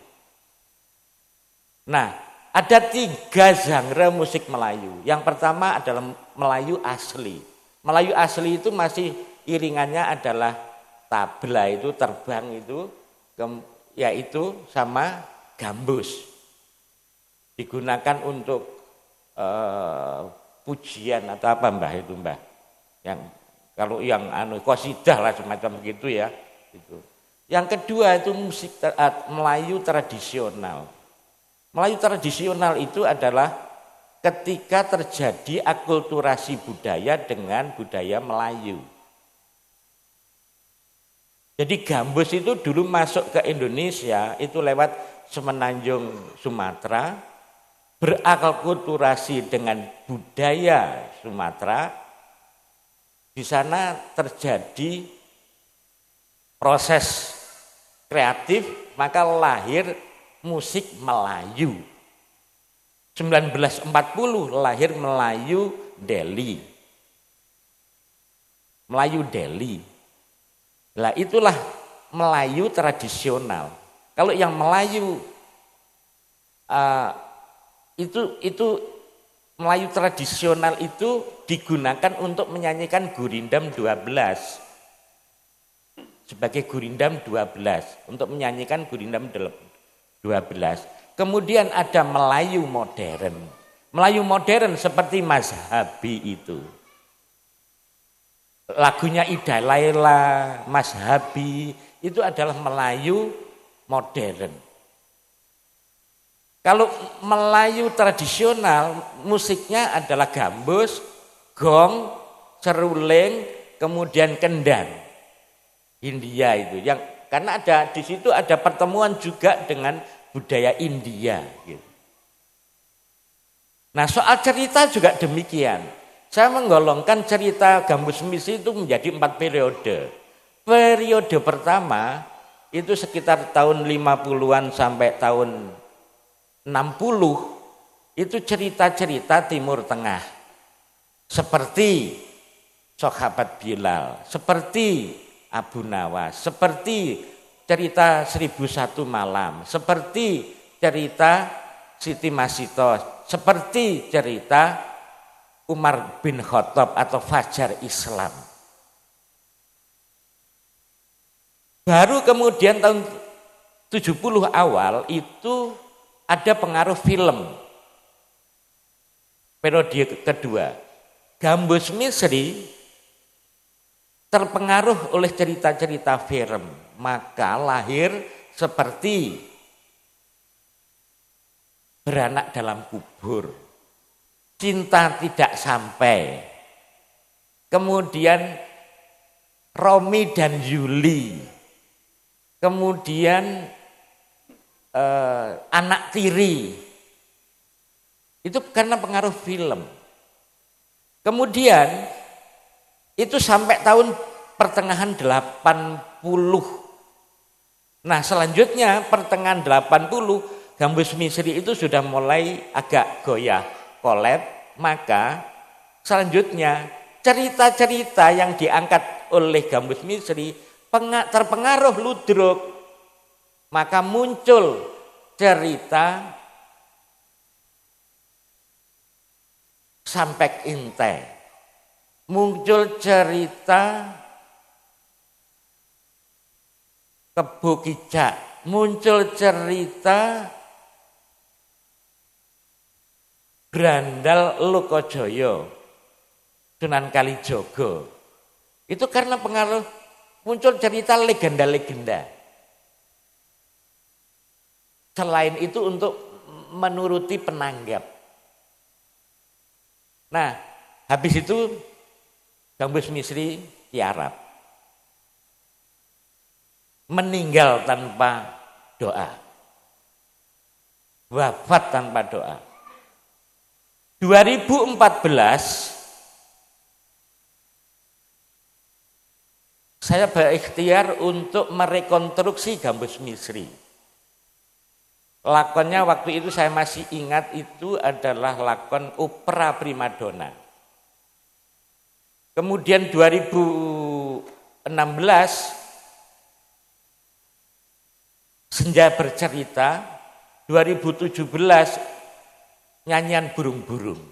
Nah, ada 3 genre musik Melayu. Yang pertama adalah Melayu asli. Melayu asli itu masih iringannya adalah tabla itu, terbang itu, yaitu sama gambus. Digunakan untuk pujian atau apa mbah itu mbah? Yang kalau yang qasidah lah semacam begitu ya. Itu. Yang kedua itu musik Melayu tradisional. Melayu tradisional itu adalah ketika terjadi akulturasi budaya dengan budaya Melayu. Jadi gambus itu dulu masuk ke Indonesia itu lewat Semenanjung Sumatera, berakulturasi dengan budaya Sumatera. Di sana terjadi proses kreatif, maka lahir musik Melayu. 1940 lahir Melayu Delhi. Melayu Delhi. Lah itulah Melayu tradisional. Kalau yang Melayu itu Melayu tradisional itu digunakan untuk menyanyikan Gurindam 12. Sebagai Gurindam 12 untuk menyanyikan Gurindam 12. Kemudian ada Melayu modern. Melayu modern seperti Mazhabi itu. lagunya Ida Laila, Mas Habi, itu adalah Melayu modern. Kalau Melayu tradisional, musiknya adalah gambus, gong, seruling, kemudian kendang. India itu, yang karena ada di situ ada pertemuan juga dengan budaya India. Gitu. Nah, soal cerita juga demikian. Saya menggolongkan cerita Gambus Misi itu menjadi 4 periode. Periode pertama itu sekitar tahun 50-an sampai tahun 60, itu cerita-cerita Timur Tengah. Seperti Sahabat Bilal, seperti Abu Nawas, seperti cerita 1001 Malam, seperti cerita Siti Masito, seperti cerita Umar bin Khattab atau Fajar Islam. Baru kemudian tahun 70 awal itu ada pengaruh film. Periode kedua. Gambus Misri terpengaruh oleh cerita-cerita film. Maka lahir seperti Beranak dalam Kubur, Cinta Tidak Sampai, kemudian Romi dan Yuli, kemudian Anak Tiri. Itu karena pengaruh film. Kemudian itu sampai tahun pertengahan 80. Nah, selanjutnya pertengahan 80 Gambus Misri itu sudah mulai agak goyah, kolab, maka selanjutnya cerita-cerita yang diangkat oleh Gambus Misri terpengaruh ludruk, maka muncul cerita Sampek Inte, muncul cerita Kebo Kicak, muncul cerita Grandal Lokojoyo, Sunan Kalijogo. Itu karena pengaruh muncul cerita legenda-legenda. Selain itu untuk menuruti penanggap. Nah, habis itu Gambus Misri tiarap. Meninggal tanpa doa. Wafat tanpa doa. 2014 saya berikhtiar untuk merekonstruksi Gambus Misri. Lakonnya waktu itu saya masih ingat itu adalah lakon opera primadona. Kemudian 2016 Senja Bercerita, 2017 Nyanyian Burung-Burung.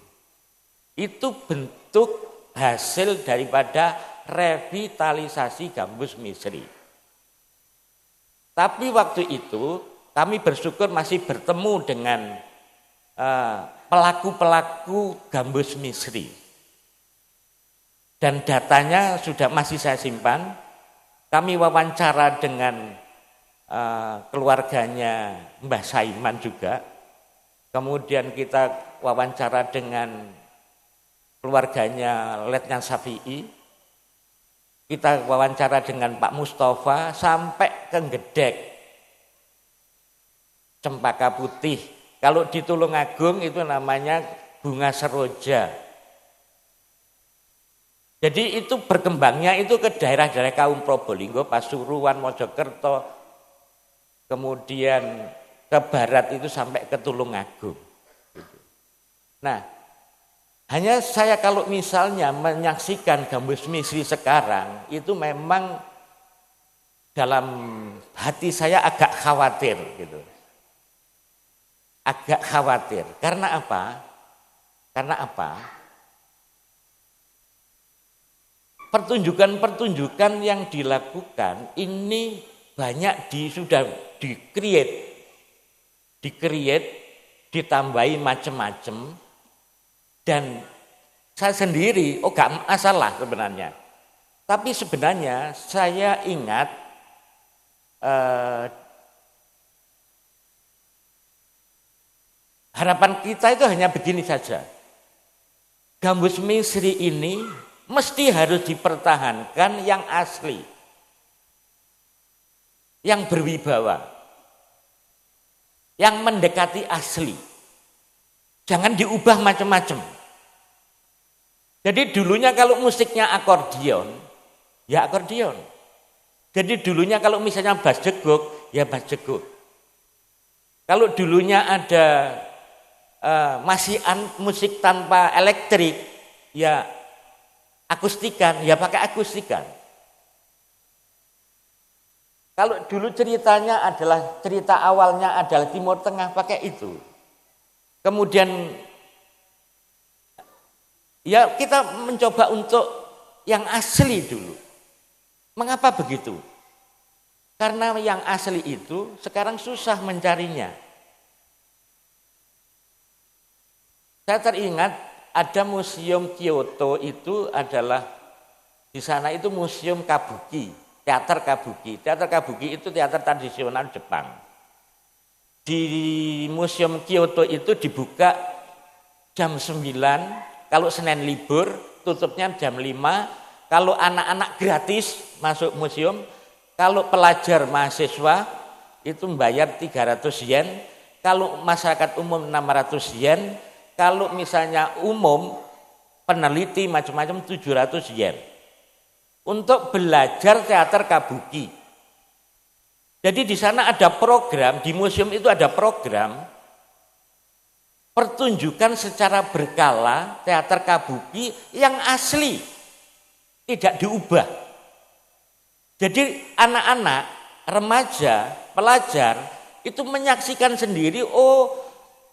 Itu bentuk hasil daripada revitalisasi Gambus Misri. Tapi waktu itu kami bersyukur masih bertemu dengan pelaku-pelaku Gambus Misri. Dan datanya sudah masih saya simpan. Kami wawancara dengan keluarganya Mbah Saiman juga. Kemudian kita wawancara dengan keluarganya Letnan Safi'i. Kita wawancara dengan Pak Mustafa sampai ke Gedek. Cempaka Putih. Kalau di Tulungagung itu namanya bunga seroja. Jadi itu berkembangnya itu ke daerah-daerah kaum Probolinggo, Pasuruan, Mojokerto, kemudian ke barat itu sampai ke Tulungagung. Nah, hanya saya kalau misalnya menyaksikan Gambus Misri sekarang, itu memang dalam hati saya agak khawatir gitu. Agak khawatir. Karena apa? Karena apa? Pertunjukan-pertunjukan yang dilakukan ini banyak sudah di-create, ditambahi macam-macam, dan saya sendiri gak masalah sebenarnya. Tapi sebenarnya saya ingat harapan kita itu hanya begini saja. Gambus Misri ini mesti harus dipertahankan yang asli, yang berwibawa, yang mendekati asli. Jangan diubah macam-macam. Jadi dulunya kalau musiknya akordion, ya akordion. Jadi dulunya kalau misalnya bass jeguk, ya bass jeguk. Kalau dulunya ada masih musik tanpa elektrik, ya akustikan, ya pakai akustikan. Kalau dulu ceritanya adalah, cerita awalnya adalah Timur Tengah, pakai itu. Kemudian ya kita mencoba untuk yang asli dulu. Mengapa begitu? Karena yang asli itu sekarang susah mencarinya. Saya teringat ada museum Kyoto itu adalah, di sana itu museum kabuki, teater kabuki. Teater kabuki itu teater tradisional Jepang. Di museum Kyoto itu dibuka jam 9, kalau Senin libur tutupnya jam 5, kalau anak-anak gratis masuk museum, kalau pelajar mahasiswa itu membayar 300 yen, kalau masyarakat umum 600 yen, kalau misalnya umum peneliti macam-macam 700 yen. Untuk belajar teater kabuki. Jadi di sana ada program, di museum itu ada program pertunjukan secara berkala teater kabuki yang asli, tidak diubah. Jadi anak-anak, remaja, pelajar itu menyaksikan sendiri, oh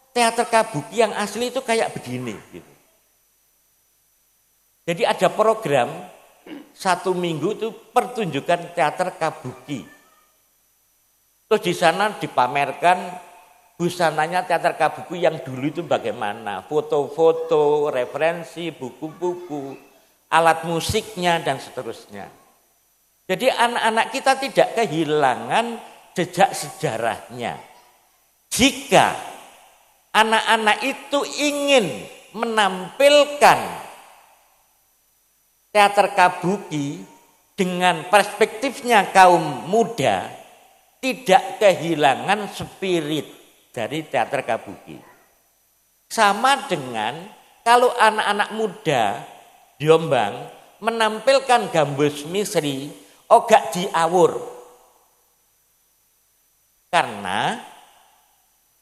teater kabuki yang asli itu kayak begini. Gitu. Jadi ada program 1 minggu itu pertunjukan teater kabuki. Terus di sana dipamerkan busananya teater kabuki yang dulu itu bagaimana, foto-foto, referensi, buku-buku, alat musiknya dan seterusnya. Jadi anak-anak kita tidak kehilangan jejak sejarahnya. Jika anak-anak itu ingin menampilkan teater kabuki dengan perspektifnya kaum muda, tidak kehilangan spirit dari teater kabuki. Sama dengan kalau anak-anak muda Jombang menampilkan Gambus Misri, ogak diawur. Karena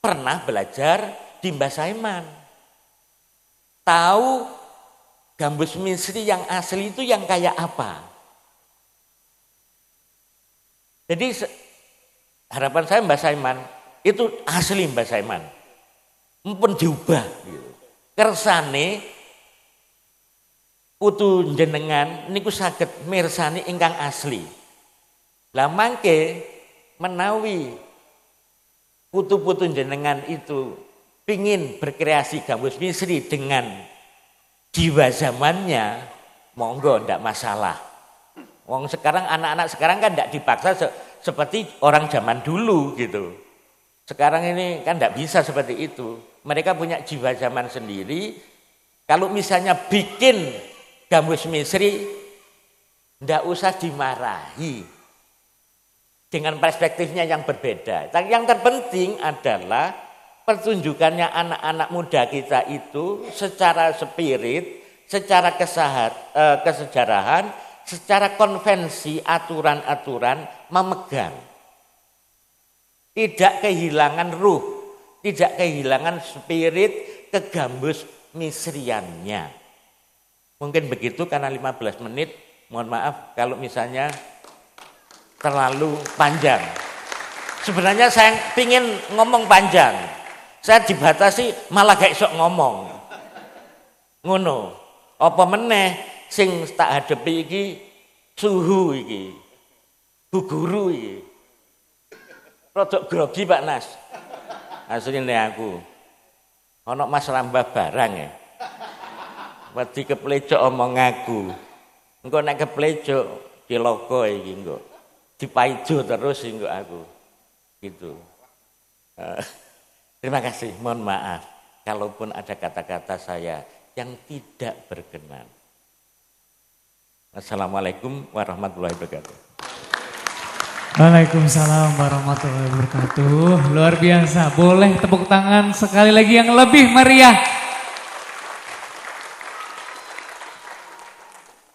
pernah belajar di Mbah Saiman. Tahu Gambus Misri yang asli itu yang kayak apa. Jadi harapan saya Mbah Saiman itu asli Mbah Saiman. Mumpun diubah gitu. Kersane putu jenengan niku saged mirsani ingkang asli. Lah mangke menawi putu-putu jenengan itu pingin berkreasi Gambus Misri dengan jiwa zamannya, monggo ndak masalah. Wong sekarang anak-anak sekarang kan ndak dipaksa seperti orang zaman dulu gitu. Sekarang ini kan ndak bisa seperti itu. Mereka punya jiwa zaman sendiri. Kalau misalnya bikin Gambus Misri, ndak usah dimarahi dengan perspektifnya yang berbeda. Yang terpenting adalah pertunjukannya anak-anak muda kita itu secara spirit, secara kesejarahan, secara konvensi, aturan-aturan memegang. Tidak kehilangan ruh, tidak kehilangan spirit kegambus misriannya. Mungkin begitu karena 15 menit, mohon maaf kalau misalnya terlalu panjang. Sebenarnya saya pingin ngomong panjang. Saya dibatasi malah gak iso ngomong. Ngono. Apa meneh sing tak hadepi iki suhu iki. Bu guru iki. Rodok grogi Pak Nas. Asline aku. Ana Mas Rambah barang ya. Wedi keplecok omong aku. Engko nek keplejuk ciloko iki engko. Dipaijo terus engko aku. Gitu. Terima kasih, mohon maaf kalaupun ada kata-kata saya yang tidak berkenan. Assalamualaikum warahmatullahi wabarakatuh. Waalaikumsalam warahmatullahi wabarakatuh. Luar biasa. Boleh tepuk tangan sekali lagi yang lebih meriah.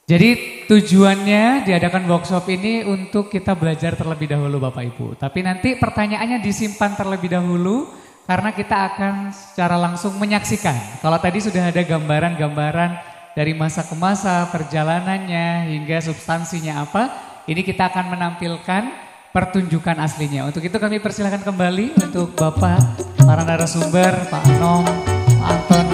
Jadi tujuannya diadakan workshop ini untuk kita belajar terlebih dahulu Bapak Ibu. Tapi nanti pertanyaannya disimpan terlebih dahulu karena kita akan secara langsung menyaksikan. Kalau tadi sudah ada gambaran-gambaran dari masa ke masa, perjalanannya hingga substansinya apa, ini kita akan menampilkan pertunjukan aslinya. Untuk itu kami persilakan kembali untuk Bapak, para narasumber, Pak Anom, Pak Anton,